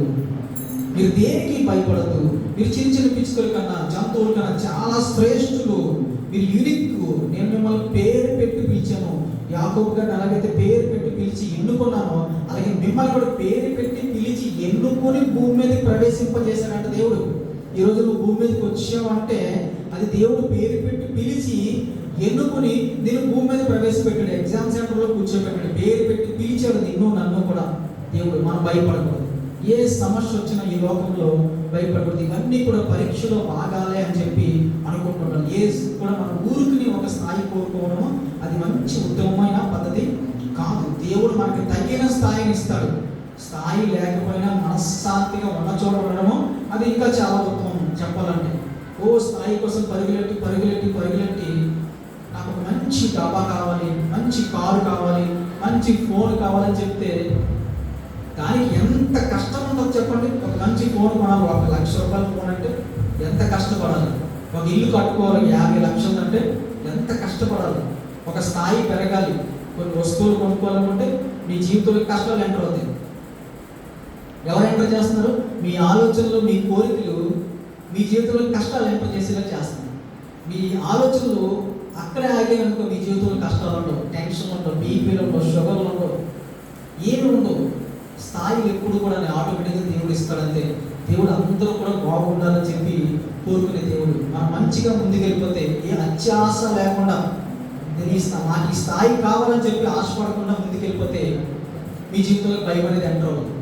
మీరు దేనికి భయపడద్దు. మీరు చిన్న చిన్న పిచ్చుకల కన్నా, జంతువుల కన్నా చాలా శ్రేష్ఠులు, మీరు యూనిక్. నేను మిమ్మల్ని పేరు పెట్టి పిలిచాను. యాకోబు గారిని అలాగైతే పేరు పెట్టి పిలిచి ఎన్నుకున్నాను, అలాగే మిమ్మల్ని కూడా పేరు పెట్టి పిలిచి ఎన్నుకొని భూమి మీదకి ప్రవేశింపజేశాడంట దేవుడు. ఈరోజు నువ్వు భూమి మీదకి వచ్చావంటే అది దేవుడు పేరు పెట్టి పిలిచి ఎన్నుకొని నేను భూమి మీద ప్రవేశపెట్టాడు. ఎగ్జామ్ సెంటర్లో కూర్చోబెట్టాడు, పేరు పెట్టి పిలిచాడు నిన్ను నన్ను కూడా దేవుడు. మనం భయపడకూడదు. ఏ సమస్య వచ్చినా ఈ లోకంలో భయపడకూడదు. ఇవన్నీ కూడా పరీక్షలో భాగాలే అని చెప్పి అనుకుంటున్నాం. ఏ కూడా మన ఊరికి ఒక స్థాయి కోరుకోవడము అది మంచి ఉత్తమమైన పద్ధతి కాదు. దేవుడు మనకి తగిన స్థాయిని ఇస్తాడు. స్థాయి లేకపోయినా మనశ్శాంతిగా ఉన్న చోట ఉండడము అది ఇంకా చాలా ఉత్తమం చెప్పాలంటే. స్థాయి కోసం పరుగులెట్టి నాకు ఒక మంచి డాబా కావాలి, మంచి కారు కావాలి, మంచి ఫోన్ కావాలని చెప్తే దానికి ఎంత కష్టం ఉందో చెప్పండి. ఒక మంచి ఫోన్ కొనాలి, 1 లక్ష రూపాయల ఫోన్ అంటే ఎంత కష్టపడాలి. ఒక ఇల్లు కట్టుకోవాలి 50 లక్షలు అంటే ఎంత కష్టపడాలి. ఒక స్థాయి పెరగాలి, కొన్ని వస్తువులు కొనుక్కోవాలనుకుంటే మీ జీవితంలో కష్టాలు ఎంటర్ అవుతాయి. ఎవరు ఎంటర్ చేస్తున్నారు? మీ ఆలోచనలు, మీ కోరికలు మీ జీవితంలో కష్టాలు ఎంటర్ చేసేలా చేస్తున్నారు. మీ ఆలోచనలు అక్కడే ఆగే కనుక మీ జీవితంలో కష్టాలు ఉండవు, టెన్షన్ ఉండవు, బీపీలు ఉండవు, షుగర్లు ఉండవు, ఏమి ఉండవు. స్థాయిలు ఎప్పుడు కూడా ఆటోమేటిక్గా దేవుడు ఇస్తాడంతే. దేవుడు అందరూ కూడా బాగుండాలని చెప్పి కోరుకునే దేవుడు. మనం మంచిగా ముందుకెళ్ళిపోతే ఏ అత్యాశ లేకుండా నాకు ఈ స్థాయి కావాలని చెప్పి ఆశపడకుండా ముందుకెళ్ళిపోతే మీ జీవితంలో భయం అనేది ఎంటర్ అవుతుంది.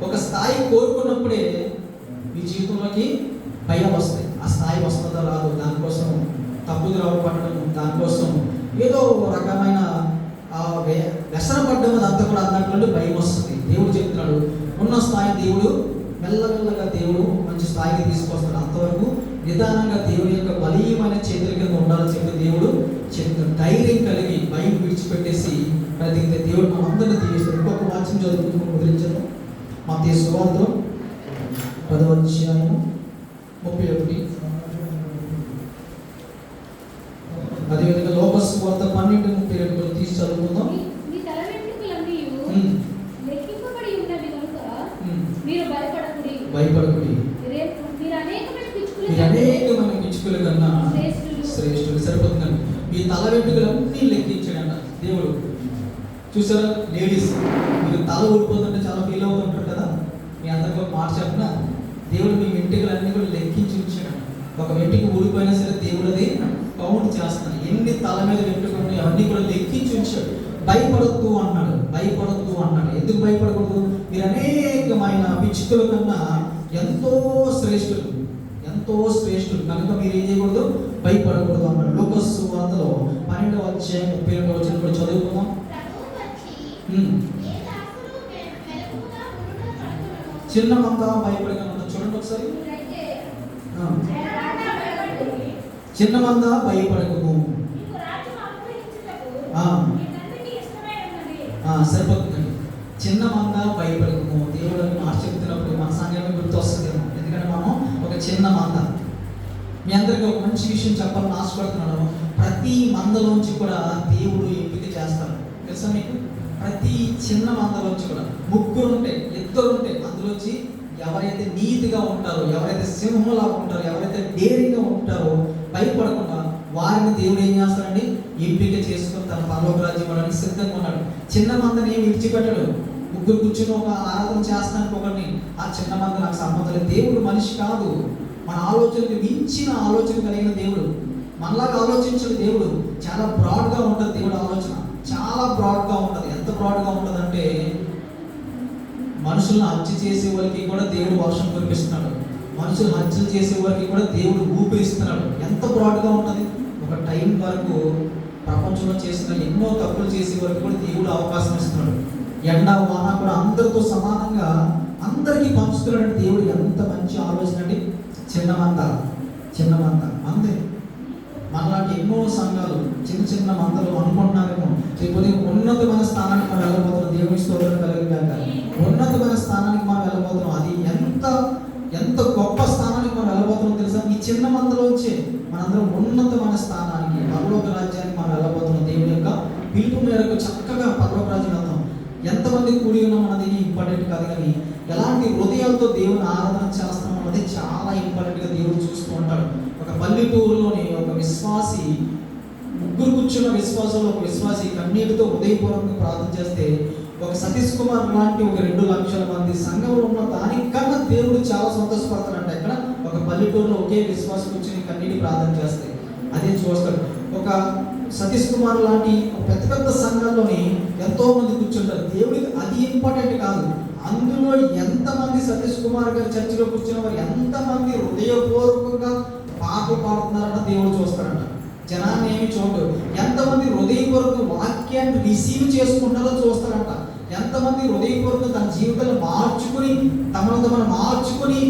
ఒక స్థాయి కోరుకున్నప్పుడే మీ జీవితంలోకి భయం వస్తాయి. ఆ స్థాయి వస్తుందో రాదు, దానికోసం తప్పుద్రోవ పడడం, దానికోసం ఏదో రకమైన వ్యసన పడ్డం, అదంతా కూడా అన్నట్లు భయం వస్తుంది. దేవుడు చెప్తున్నాడు, ఉన్న స్థాయి దేవుడు మెల్లమెల్లగా దేవుడు మంచి స్థాయికి తీసుకొస్తాడు. అంతవరకు నిదానంగా దేవుడి యొక్క బలీయమైన చేతుల కింద ఉండాలని చెప్పి దేవుడు చెప్తాడు. ధైర్యం కలిగి భయం విడిచిపెట్టేసి ప్రతిగితే దేవుడు మన అందరినీ దీవిస్తాడు. ఇంకొక వాక్యం చదువుకుంటూ ముద్రించడం మత్తయి సువార్త 10వ అధ్యాయం 31. అదేవిధంగా లోకస్ వార్త 12:32 తీసి చదువుకుందాం. భయపడకుడి, మీరు అనేకమైన పిచ్చుకల కన్నా శ్రేష్ఠులు. సరిపోతుందండి. మీ తల వెంట్రుకలన్నీ లెక్కించాడంట దేవుడు. చూసారా లేడీస్, మీరు తల ఊడిపోతుంటే చాలా ఫీల్ అవుతుంటారు కదా. మీ అందరికీ ఒక మాట చెప్పిన, దేవుడు మీ వెంట్రుకలన్నీ కూడా లెక్కించి ఉంచాడు. ఒక వెంట్రుక ఊడిపోయినా సరే దేవుడు అది కౌంట్ చేస్తాడు. ఎన్ని తల మీద వెంట్రుకలు ఉన్నాయి అవన్నీ కూడా లెక్కించి ఉంచాడు. భయపడద్దు అన్నాడు. ఎందుకు భయపడకూడదు? మీరు అనేకమైన పిచ్చుకల కన్నా ఎంతో శ్రేష్ఠులు కనుక మీరు ఏం చేయకూడదు? భయపడకూడదు అన్నాడు. లోకస్ వార్తలో 12వ అధ్యాయం 32వ వచనం కూడా చదువుకుందాం. చిన్న మంద భయపడకుండా చూడండి ఒకసారి. చిన్న మంద భయపడకము. సరిపోతుందండి. చిన్న మంద భయపడకము. దేవుడు మాట చెప్తున్నప్పుడు మన సంఘమే గుర్తు వస్తుంది. ఎందుకంటే మనం ఒక చిన్న మంద. మీ అందరికీ ఒక మంచి విషయం చెప్పాలని ఆశపడుతున్నాను. ప్రతి మందలోంచి కూడా దేవుడు ఎంపిక చేస్తాడు. తెలుసా మీకు? ప్రతి చిన్న మందలోంచి కూడా 3 ఉంటాయి, 2 ఉంటాయి. అందులోంచి ఎవరైతే నీతిగా ఉంటారో, ఎవరైతే సింహంలా ఉంటారో, ఎవరైతే ధైర్యంగా ఉంటారో, భయపడకుండా వారిని దేవుడు ఏం చేస్తాడండి? ఎంపిక చేసుకొని తన పరలోక రాజ్యం ఇవ్వడానికి సిద్ధంగా ఉన్నాడు. చిన్న మందని ఏమి విడిచిపెట్టాడు. 3 కూర్చుని ఒక ఆరాధన చేస్తానికి ఒకరిని, ఆ చిన్న మంద నాకు సంబంధం లేదు. దేవుడు మనిషి కాదు. మన ఆలోచనకి మించిన ఆలోచన కలిగిన దేవుడు. మనలాగా ఆలోచించిన దేవుడు. చాలా బ్రాడ్గా ఉంటుంది దేవుడు ఆలోచన, చాలా బ్రాడ్గా ఉంటుంది. ఎంత బ్రాడ్గా ఉంటుంది అంటే మనుషులను హత్య చేసే వాళ్ళకి కూడా దేవుడు వర్షం కురిపిస్తున్నాడు. మనుషులు హత్యలు చేసే వారికి కూడా దేవుడు ఊపిరిస్తున్నాడు. ఎంత బ్రాడ్గా ఉన్నది. ఒక టైం వరకు ప్రపంచంలో చేసిన ఎన్నో తప్పులు చేసే వారికి కూడా దేవుడు అవకాశం ఇస్తున్నాడు. ఎండ వాన కూడా అందరితో సమానంగా అందరికీ పంచుతున్నాడు. దేవుడు ఎంత మంచి ఆలోచన అండి. చిన్న మంద అంతే. మనలాంటి ఎన్నో సంఘాలు చిన్న మందలు అనుకుంటున్నారేమో, లేకపోతే ఉన్నతమైన స్థానానికి మనం వెళ్ళబోతున్నాం. దేవుని స్తోత్రం కలిగినాక ఉన్నతమైన స్థానానికి మనం వెళ్ళబోతున్నాం. అది ఎంత గొప్ప స్థానానికి మనం వెళ్ళబోతున్నాం తెలుసా? ఈ చిన్న మందలోంచి మనందరం ఉన్నతమైన స్థానానికి, పరలోక రాజ్యానికి మనం వెళ్ళబోతున్నాం. దేవుని యొక్క పిలుపు మేరకు చక్కగా పరలోక రాజ్యం వెళ్తాం. ఎంతమంది కూడి ఉన్నాం అన్నది ఇంపార్టెంట్ కాదు, కానీ ఎలాంటి హృదయాలతో దేవుని ఆరాధన చేస్తాం అన్నది చాలా ఇంపార్టెంట్గా దేవుడు చూస్తూ ఉంటాడు. ఒక పల్లెటూరులోని ఒక విశ్వాసి, ముగ్గురు కూర్చున్న విశ్వాసంలో ఒక విశ్వాసి కన్నీటితో హృదయపూర్వకంగా ప్రార్థన చేస్తే ఒక సతీష్ కుమార్ లాంటి ఒక 2 లక్షల మంది సంఘంలో ఉన్న దానికన్నా దేవుడు చాలా సంతోషపడతాడంట. ఇక్కడ ఒక పల్లెటూరులో ఒకే విశ్వాసం కూర్చొని కన్నీటి ప్రార్థన చేస్తే అదే చూస్తాడు. ఒక సతీష్ కుమార్ లాంటి పెద్ద సంఘాల్లోని ఎంతో మంది కూర్చుంటారు. దేవుడికి అది ఇంపార్టెంట్ కాదు. అందులో ఎంతమంది సతీష్ కుమార్ గారి చర్చిలో కూర్చున్న వారు ఎంతమంది హృదయపూర్వకంగా పాటలు పాడుతున్నారన్న దేవుడు చూస్తారంట. జనాన్ని ఏమి చూడరు. ఎంతమంది హృదయపూర్వక వాక్యాన్ని రిసీవ్ చేసుకుంటారో చూస్తారంట. ఎంతమంది హృదయపూర్వక తన జీవితాలు మార్చుకుని, తమను మార్చుకుని,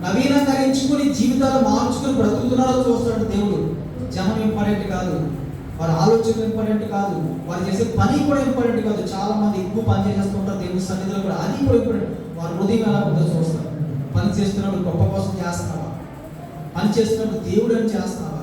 నవీకరించుకుని, జీవితాలు మార్చుకుని బ్రతుకుతున్నారో చూస్తాడు దేవుడు. జనం ఇంపార్టెంట్ కాదు, వారి ఆలోచన ఇంపార్టెంట్ కాదు, వారు చేసే పని కూడా ఇంపార్టెంట్ కాదు. చాలా మంది ఎక్కువ పని చేసేస్తుంటారు దేవుని సన్నిధిలో కూడా, అది కూడా ఇంపార్టెంట్. వారి హృదయం ఎలా ఉందో చూస్తారు. పని చేస్తున్నప్పుడు గొప్ప కోసం చేస్తున్నావా? పని చేస్తున్నప్పుడు దేవుడు అని చేస్తున్నావా?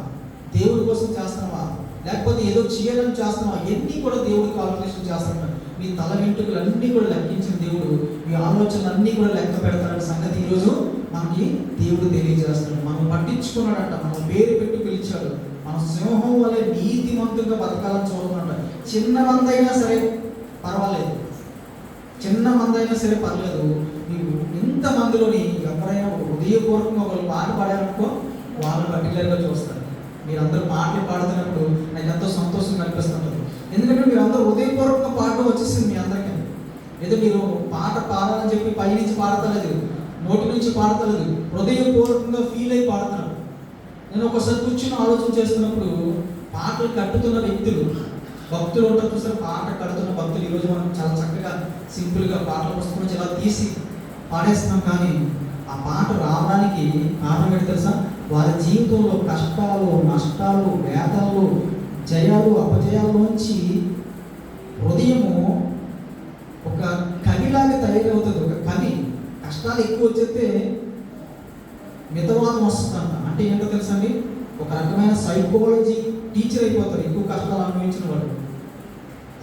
దేవుడి కోసం చేస్తున్నావా? లేకపోతే ఏదో చేయాలని చేస్తున్నావా? ఎన్ని కూడా దేవుడి కాల్కులేషన్ చేస్తున్నాడు. మీ తల వెంట్రుకలు అన్నీ కూడా లెక్కించిన దేవుడు మీ ఆలోచనలు అన్నీ కూడా లెక్క పెడతాడన్న సంగతి ఈరోజు మనకి దేవుడు తెలియజేస్తున్నాడు. మనం పట్టించుకున్నాడంట, మనం పేరు పెట్టి పిలిచాడు. మనం సింహం వల్లే నీతిమంతుగా బతకాలని చూడమంటాడు. చిన్న మందైనా సరే పర్వాలేదు, నీకు ఇంతమందిలోని ఎవరైనా హృదయపూర్వకంగా వాళ్ళు పాట పాడారనుకో, వాళ్ళు పర్టికులర్గా చూస్తారు. మీరందరూ పాటలు పాడుతున్నప్పుడు నాకు ఎంతో సంతోషం అనిపిస్తుంటుంది. ఎందుకంటే మీరందరూ హృదయపూర్వకంగా పాడడం వచ్చేసింది మీ అందరికీ. ఏదో మీరు పాట పాడాలని చెప్పి పై నుంచి పాడతలేదు, నోటి నుంచి పాడతలేదు, హృదయపూర్వకంగా ఫీల్ అయి పాడుతున్నారు. నేను ఒకసారి కూర్చుని ఆలోచన చేస్తున్నప్పుడు పాటలు కట్టుతున్న వ్యక్తులు, భక్తులు ఉంటారు చూసారు, పాట కడుతున్న భక్తులు ఈరోజు మనం చాలా చక్కగా సింపుల్గా పాటల పుస్తకం నుంచి ఇలా తీసి పాడేస్తున్నాం. కానీ ఆ పాట రావడానికి కారణం ఏంటి తెలుసా? వారి జీవితంలో కష్టాలు, నష్టాలు, వేదనలు, జయాలు, అపజయాల్లోంచి హృదయము ఒక కవిలాగా తయారవుతుంది. ఒక కవి కష్టాలు ఎక్కువ వచ్చేస్తే మితవాదం వస్తుందంట. అంటే ఏంటో తెలుసా అండి? ఒక రకమైన సైకాలజీ టీచర్ అయిపోతారు. ఎక్కువ కష్టాలు అనుభవించిన వాడు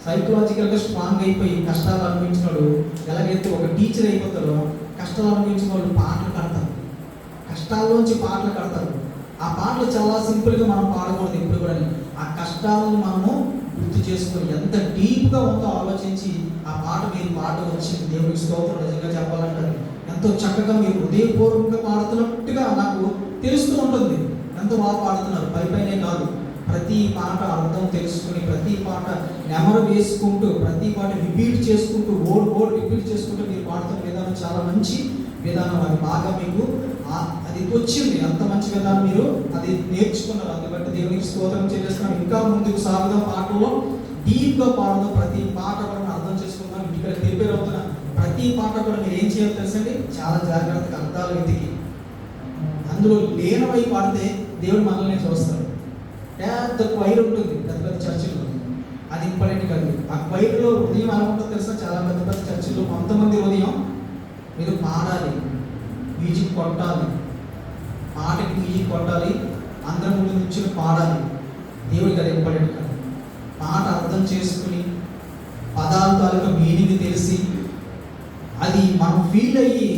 సైకలాజికల్గా స్ట్రాంగ్ అయిపోయి కష్టాలు అనుభవించిన వాడు ఎలాగైతే ఒక టీచర్ అయిపోతారో, కష్టాలు అనుభవించిన వాళ్ళు పాటలు కడతారు. కష్టాల్లోంచి పాటలు కడతారు. ఆ పాటలు చాలా సింపుల్గా మనం పాడకూడదు ఎప్పుడు కూడా. ఆ కష్టాలను మనము గుర్తు చేసుకొని ఎంత డీప్గా ఉందో ఆలోచించి ఆ పాట మీరు పాట వచ్చింది. దేవుడికి స్తోత్రం. నిజంగా చెప్పాలంటే ఎంతో చక్కగా మీరు హృదయపూర్వకంగా పాడుతున్నట్టుగా నాకు తెలుస్తూ ఉంటుంది. ఎంతో బాగా పాడుతున్నారు. పైనే కాదు, ప్రతి పాట అర్థం తెలుసుకుని, ప్రతి పాట నెమరు వేసుకుంటూ, ప్రతి పాట రిపీట్ చేసుకుంటూ, ఓడ్ రిపీట్ చేసుకుంటూ మీరు పాడుతున్న విధానం చాలా మంచి విధానం. అది బాగా మీకు అది వచ్చింది. అంత మంచి విధానం మీరు అది నేర్చుకున్నారు. అందుబట్టి దేవునికి స్తోత్రం చెల్లిస్తున్నాం. ఇంకా ముందుకు సాగుదాం. పాటల్లో డీప్గా పాడదాం. ప్రతి పాట కూడా అర్థం చేసుకుందాం. ఇక్కడ ప్రిపేర్ అవుతున్న ప్రతి పాట కూడా మీరు ఏం చేయాలో తెలుసండి? చాలా జాగ్రత్తగా అర్థాలు వెతికి అందులో లీనమై పాడితే దేవుడు మనల్ని చూస్తాడు. పెద్ద క్వైర్ ఉంటుంది పెద్ద చర్చిలో, అది ఇంపార్టెంట్ కాదు. ఆ క్వైర్లో హృదయం ఎలా ఉంటుందో తెలుసా? చాలా పెద్ద చర్చిలో కొంతమంది హృదయం మీరు పాడాలి, మ్యూజిక్ కొట్టాలి, పాటకి మ్యూజిక్ కొట్టాలి, అందరం ముందు నుంచి పాడాలి. దేవుడికి అది ఇంపార్టెంట్ కాదు. పాట అర్థం చేసుకుని పదాల తాలూకా మీనింగ్ తెలిసి అది మనం ఫీల్ అయ్యి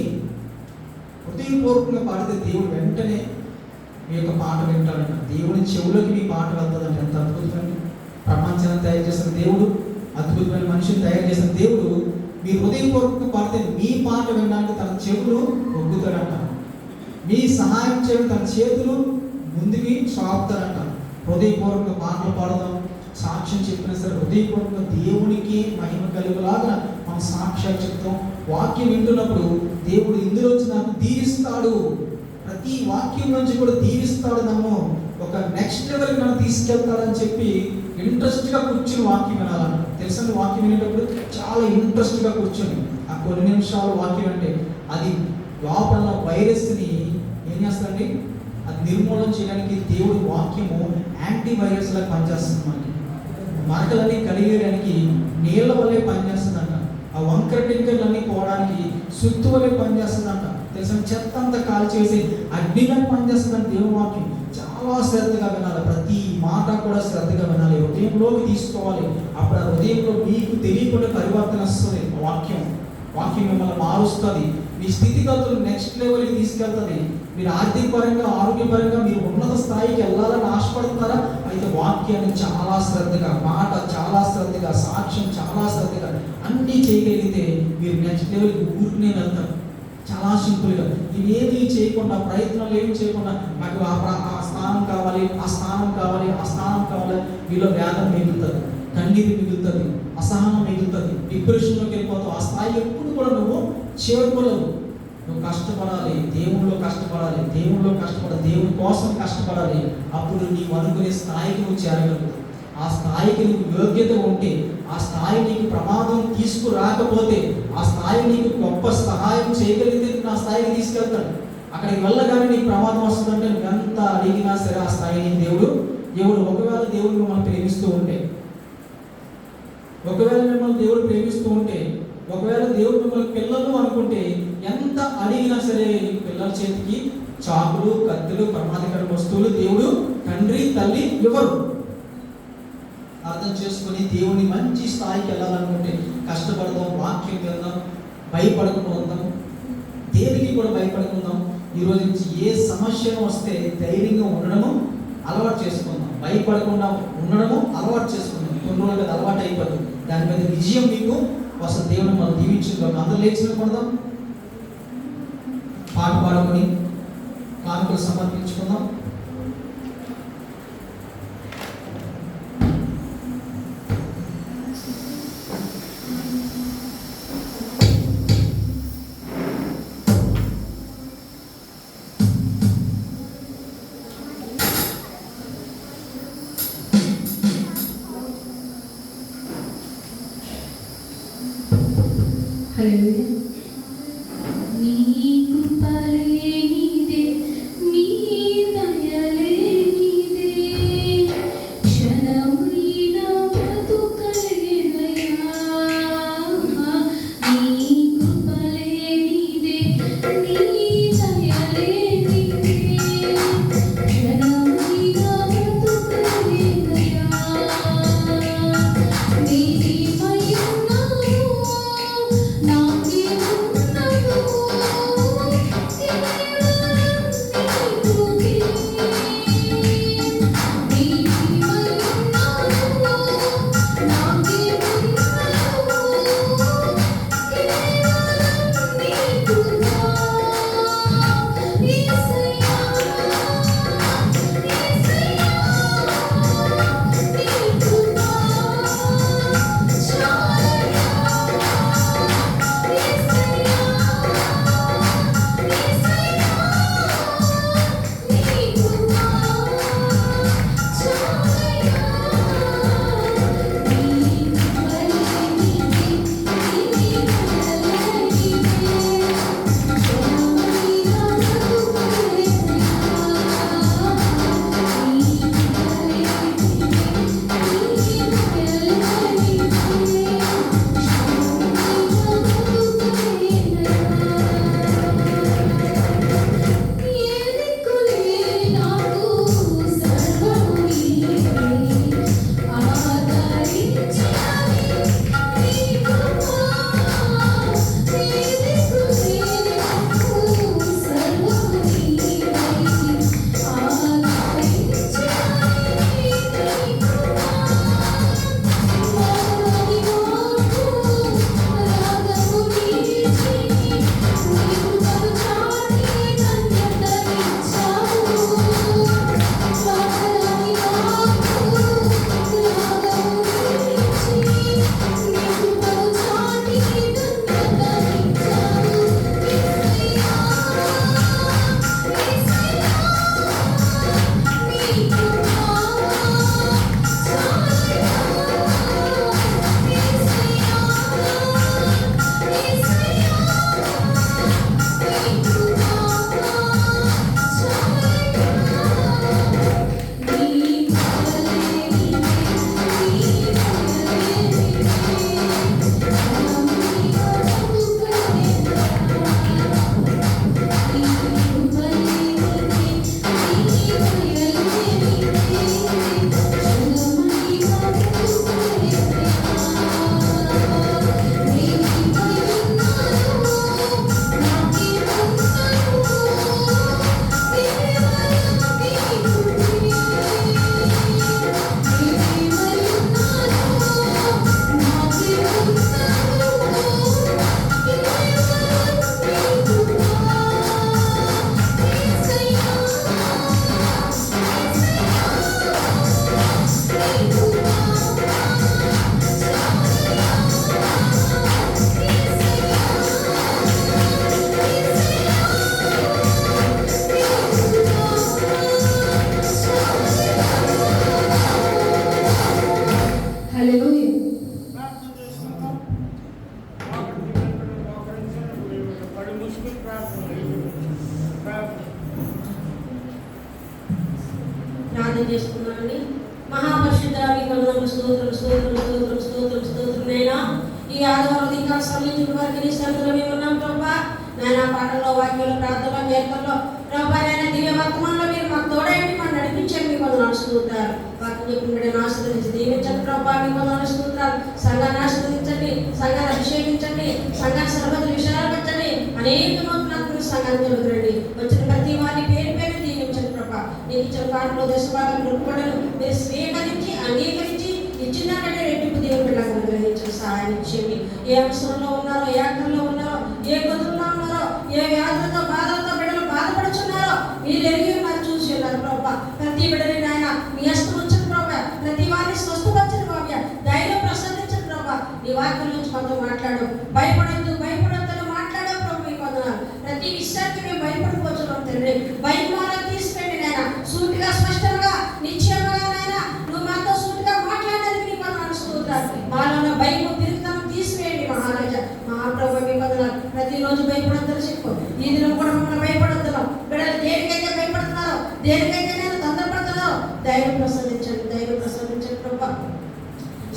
హృదయపూర్వకంగా పాడితే దేవుడు వెంటనే మీ యొక్క పాట వింటాడంట. దేవుని చెవులోకి మీ పాట వెళ్తుందంటే ఎంత అద్భుతమైన ప్రపంచాన్ని తయారు చేసిన దేవుడు, అద్భుతమైన మనిషిని తయారు చేసిన దేవుడు మీ హృదయపూర్వకంగా పాడితే మీ పాట వినడానికి తన చెవులు ఒగ్గుతాడంట. మీ సహాయం చేయడం తన చేతులు ముందుకి చాపుతాడంట. హృదయపూర్వక పాటలు పాడదాం. సాక్ష్యం చెప్పిన సరే హృదయపూర్వక దేవునికి మహిమ కలుగులాగా మనం సాక్ష్యాలు చెప్తాం. వాక్యం వింటున్నప్పుడు దేవుడు ఇందులో వచ్చి నాకు దీవిస్తాడు, ప్రతి వాక్యం నుంచి కూడా దీవిస్తాడు, నన్ను ఒక నెక్స్ట్ లెవెల్కి నన్ను తీసుకెళ్తాడని చెప్పి ఇంట్రెస్ట్గా కూర్చుని వాక్యం వినాలంట. తెలుసండి, వాక్యం వినేటప్పుడు చాలా ఇంట్రెస్ట్గా కూర్చొని ఆ కొన్ని నిమిషాలు వాక్యం అంటే అది లోపల వైరస్ని ఏం చేస్తారండి, అది నిర్మూలన చేయడానికి దేవుడి వాక్యము యాంటీవైరస్ లాగా పనిచేస్తుంది. మనకి మరకలన్నీ కలిగేయడానికి నీళ్ళ వల్లే పనిచేస్తుందంట. ఆ వంకర టింకర్లన్నీ పోవడానికి సుత్తు వల్లే పనిచేస్తుందంట. తెలుసా, చెత్త అంతా కాల్ చేసి అగ్నిగా పనిచేస్తుందంట. దేవుని వాక్యం చాలా శ్రద్ధగా వినాలి, ప్రతి మాట కూడా శ్రద్ధగా వినాలి, హృదయంలోకి తీసుకోవాలి. అప్పుడు ఆ హృదయంలో మీకు తెలియకుండా పరివర్తన వస్తుంది. వాక్యం మిమ్మల్ని మారుస్తుంది, మీ స్థితిగతులు నెక్స్ట్ లెవెల్కి తీసుకెళ్తుంది. మీరు ఆర్థిక పరంగా, ఆరోగ్యపరంగా మీరు ఉన్నత స్థాయికి వెళ్ళాలని ఆశపడుతున్నారా? అయితే వాక్యాన్ని చాలా శ్రద్ధగా, మాట చాలా శ్రద్ధగా, సాక్ష్యం చాలా శ్రద్ధగా అన్నీ చేయగలిగితే మీరు నెక్స్ట్ లెవెల్కి ఊరికనే వెళ్తారు. చాలా సింపుల్గా ఇవేమీ చేయకుండా, ప్రయత్నాలు ఏమి చేయకుండా, నాకు ఆ స్థానం కావాలి, ఆ స్థానం కావాలి, ఆ స్థానం కావాలి, వీళ్ళ వేదన మిగులుతుంది, కన్నీరు మిగులుతుంది, అసహనం మిగులుతుంది, డిప్రెషన్లోకి వెళ్ళిపోతావు. ఆ స్థాయి ఎప్పుడు కూడా నువ్వు చేరుకోలేవు. నువ్వు కష్టపడాలి, దేవుళ్ళు కష్టపడాలి, దేవుని కోసం కష్టపడాలి. అప్పుడు నీవు అనుకునే స్థాయికి నువ్వు చేరగలుగుతావు. ఆ స్థాయికి నీకు యోగ్యత ఉంటే, ఆ స్థాయి నీకు ప్రమాదం తీసుకురాకపోతే, ఆ స్థాయి నీకు గొప్ప సహాయం చేయగలిగితే నా స్థాయికి తీసుకెళ్తాడు. అక్కడికి వెళ్ళగానే నీకు ప్రమాదం వస్తుందంటే నువ్వు ఎంత అడిగినా సరే ఆ స్థాయిని దేవుడు ఒకవేళ దేవుడు మిమ్మల్ని ప్రేమిస్తూ ఉంటే, ఒకవేళ దేవుడు మిమ్మల్ని పిల్లలు అనుకుంటే, ఎంత అడిగినా సరే నీకు పిల్లల చేతికి చాకులు, కత్తులు, ప్రమాదకర వస్తువులు దేవుడు తండ్రి తల్లి ఇవ్వరు. అర్థం చేసుకుని దేవుని మంచి స్థాయికి వెళ్ళాలనుకుంటే కష్టపడదాం, వాక్యం వెళ్దాం, భయపడకపోదాం, దేనికి కూడా భయపడకుందాం. ఈ రోజు నుంచి ఏ సమస్యను వస్తే ధైర్యంగా ఉండడము అలవాటు చేసుకుందాం, భయపడకుండా ఉండడము అలవాటు చేసుకుందాం. కొన్ని రోజులు అలవాటు అయిపోతుంది, దాని మీద విజయం మీకు వస్తుంది. దేవుని మనం దీవించుకుందాం. అందరూ లేచిన కొడదాం, పాట పాడుకొని కానుకలు సమర్పించుకుందాం. Now ప్రార్థన చేసుకున్నానండి. మహాపరిశుద్ధానికి వందనాలు, స్తోత్రం స్తోత్రం స్తోత్రం స్తోత్రం స్తోత్రం నైనా. ఈ ఆదివారం ఇంకా సమయించిన వారికి నీ సన్నిధిలో మేము ఉన్నాం ప్రభా. నాయన పాటల్లో, వాక్యంలో, ప్రార్థనలో, కీర్తనలో ప్రభా నాయన దివ్య వర్తమానంలో మీరు మాకు తోడైండి, మనం నడిపించండి. మీ వందనాలు స్తోత్రాలు. వాక్యం చెప్పిన ఆశీర్వదించి దీవించండి ప్రభా. మీ వందనాలు స్తోత్రాలు. సంఘాన్ని ఆశీర్వదించండి, సంఘాన్ని అభిషేకించండి, సంఘాన్ని సర్వత విషయాలు పెట్టండి. అనేక నూతన సంఘాన్ని జరుగుతుంది. వచ్చిన ప్రతి వారిని పేరు పేరు దీవించండి ప్రభా. నీకు ఇచ్చిన పాటలో దశభాగం రూపడలు మీరు స్వీకరించి అంగీకరించి ఇచ్చిన కంటే రెట్టింపు దేవుని బిడ్డలకు అనుగ్రహించిన సహాయం ఇచ్చేయండి. ఏ అవసరంలో ఉన్నారో, ఏ ఆకలిలో ఉన్నారో, ఏ గదుల్లో ఉన్నారో, ఏ వ్యాధులతో బాధలతో బిడ్డలు బాధపడుచున్నారో మీరు ఎరిగి ఉన్నారు, చూసి ఉన్నారు ప్రభా. ప్రతి బిడ్డని నాయన మీ హస్తం ఉంచండి ప్రభా. ప్రతి వారిని స్వస్థపరచండి ప్రభా. ధైర్యం ప్రసాదించండి ప్రభా. నీ వాక్యం నుంచి మనతో మాట్లాడు. భయపడద్దు భయపడద్దు మాట్లాడావు ప్రభు. మీకు వందనాలు. ప్రతి విషయానికి మేము భయపడిపోతున్నాం తండ్రి. భయమాలను తీసుకెళ్ళి నాయన సూటిగా స్పష్టంగా నిశ్చయంగా నాయన నువ్వు మాతో సూటిగా మాట్లాడడానికి నీ వందనాలు స్తోత్రాలు. మాలో భయం తిరుగుతాము తీసివేయండి మహారాజా. మహాప్రభు మీ వందనాలు. ప్రతిరోజు భయపడద్దని చెప్పు. ఈ దినం కూడా మమ్మల్ని భయపడుతున్నాం. బిడ్డలు దేనికైతే భయపడుతున్నారో, దేనికైతే నేను తొందరపడుతున్నారో ధైర్యం ప్రసాదించండి, ధైర్యం ప్రసాదించండి ప్రభా.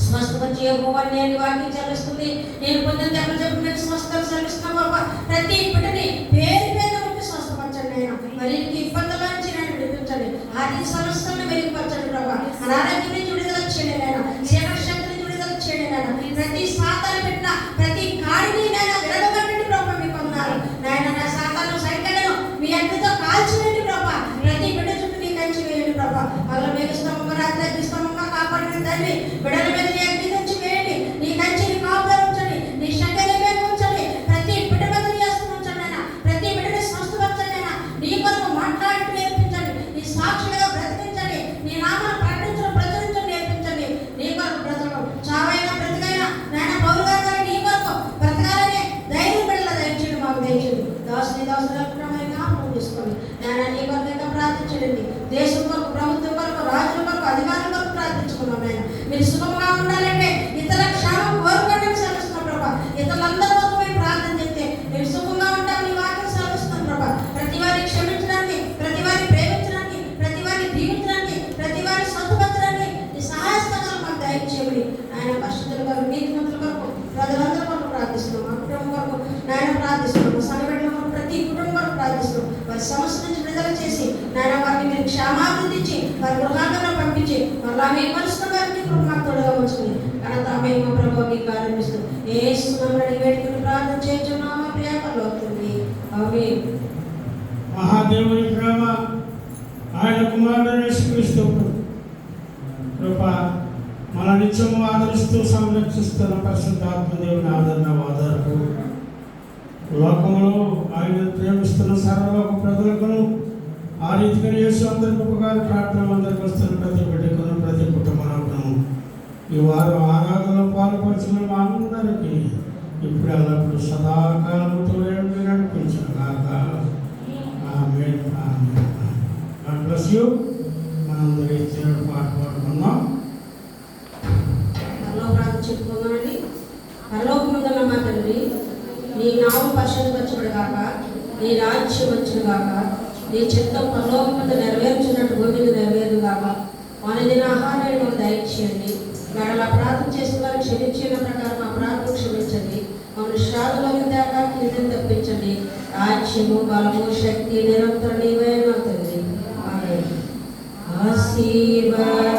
స్వస్థపరిచే యెహోవాని నేను వాక్యం చెల్లిస్తుంది. నేను పొందిన దెబ్బలు చెప్పి మీకు స్వస్థత చెల్లిస్తున్నాను బాబా. ప్రతి బిడ్డని పేరు పేరు ఉండి స్వస్థపరచండి ఆయన. మరి ఇబ్బందుల నుంచి నేను విడిపించండి. ఆర్థిక సమస్యలను మెరుగుపరచండి ప్రభా. అనారోగ్యం నుంచి విడుదల చేయండి ఆయన. సేవక శక్తిని విడుదల చేయండి ఆయన. ప్రతి సాతాను పెట్టిన ప్రతి కాడిని నేను విరగబట్టండి ప్రభా. మీకు వందనాలు నాయన. నా సాతాను సైకిళ్లను మీ అగ్నితో కాల్చివేయండి ప్రభా. ప్రతి బిడ్డ చుట్టూ నీ కంచి వేయండి ప్రభా. వాళ్ళ మేఘస్తంభంగా రాత్రి అగ్నిస్తంభంగా కాపాడిన తండ్రి బిడ్డల మీద నీ అగ్ని కంచి వేయండి. నీ కంచిని కాపుదల ఉంచండి, నీ శక్తిని మీద ఉంచండి. ప్రతి బిడ్డ మీద నీ హస్తం ఉంచండి ఆయన. ప్రతి బిడ్డని స్వస్థపరచండి ఆయన. నీ కొరకు మాట్లాడి నేర్పించండి. నీ సాక్షులుగా బ్రతికించండి. నీ నామాన్ని ప్రకటించడం ప్రచురించడం నేర్పించండి. నీ కొరకు బ్రతకడం చావైనా బ్రతికైనా నాయన పౌరు గారు నీ కొరకు బ్రతకాలనే ధైర్యం బిడ్డల దయచేయండి, మాకు దయచేయండి. దాసుని దాసులమైన జ్ఞాపకం చేసుకోండి నాయన. నీ కొరకు ప్రార్థించండి. దేశం కొరకు, ప్రభుత్వం కొరకు, రాజుల కొరకు, అధికారుల కొరకు ప్రార్థించుకున్నాం నాయన. మీరు సుఖంగా ఉండాలంటే ఇతర క్షేమం కోరుకోండి సెలవుస్తున్నాం ప్రభా. ఇతరులందరి వరకు మేము ప్రార్థన చేస్తే మేము సుఖంగా ఉంటాం. నీ వాక్యం సెలవుస్తున్నాం ప్రభా. ప్రతి వారిని క్షమించడానికి, ప్రతి వారిని ప్రేమించడానికి, ప్రతి వారిని దీవించడానికి, ప్రతి వారిని స్వస్థపరచడానికి నీ సహాయస్థానాలు మాకు దయచేయండి ఆయన. పరిశుద్ధుల కొరకు, నీతిమంతుల కొరకు, ప్రజలందరి కొరకు ప్రార్థిస్తున్నాం. మా కుటుంబం కొరకు నాయన ప్రార్థిస్తున్నాం. సంఘటన కొరకు, ప్రతి కుటుంబం కొరకు ప్రార్థిస్తున్నాం. వారి సమస్య నుంచి విడుదల చేసి నాయన వారిని మీరు క్షేమాభివృద్ధి ఇచ్చి వారి గృహాలను పంపించి మళ్ళా మీ మనుషుల వారిని మాకు తోడుగా ఉంచుకుని ఘనత మేము ప్రభు మీకు ఆరంభిస్తూ యేసునామమున వేడుకొని ప్రార్థన చేస్తున్నాము ప్రియ పరలోకతండ్రి. ఆమేన్. మహాదేవుని ప్రేమ, ఆయన కుమారుడు యేసుక్రీస్తు కృప మన నిత్యము ఆదరిస్తూ సంరక్షిస్తున్న పరిశుద్ధాత్మ దేవుని ఆదరణ ఆధారపు లోకంలో ఆయన ప్రేమిస్తున్న సర్వలోక ప్రజలకు ఆ రీతిగా యేసు అందరికి ఉపకార ప్రార్థనలు అందరికి వస్తున్న ప్రతి బిడ్డకును, ప్రతి కుటుంబాలను ఈ వారు ఆరాధనలో పాల్పరచిన మా అందరికీ ఇప్పుడు అన్నప్పుడు సదాకాలంతో నడిపించగాక. Amen, amen. God bless you. మనందరూ ఇచ్చిన పాట పాడుకుందాం. ప్రార్థన చెప్పుకుందామండి. పరలోకమందున్న మా తండ్రి, నీ నామం పరిశుద్ధపరచబడుగాక, నీ రాజ్యం వచ్చుగాక, నీ చిత్తం పరలోకమందు నెరవేర్చినట్టు భూమి మీద నెరవేరుగాక. మనదిన ఆహారాన్ని మాకు దయచేయండి. మరలా ప్రార్థన చేసిన వారిని క్షమించిన ప్రకారం మా ప్రార్థన క్షమించండి. మమ్మల్ని శ్రాద్ధలోకి దాకా కీర్తిని తప్పించండి. రాజ్యము, బలము, శక్తి నిరంతరం నీవే మా తండ్రి. ఆమేన్. ఆశీర్వాద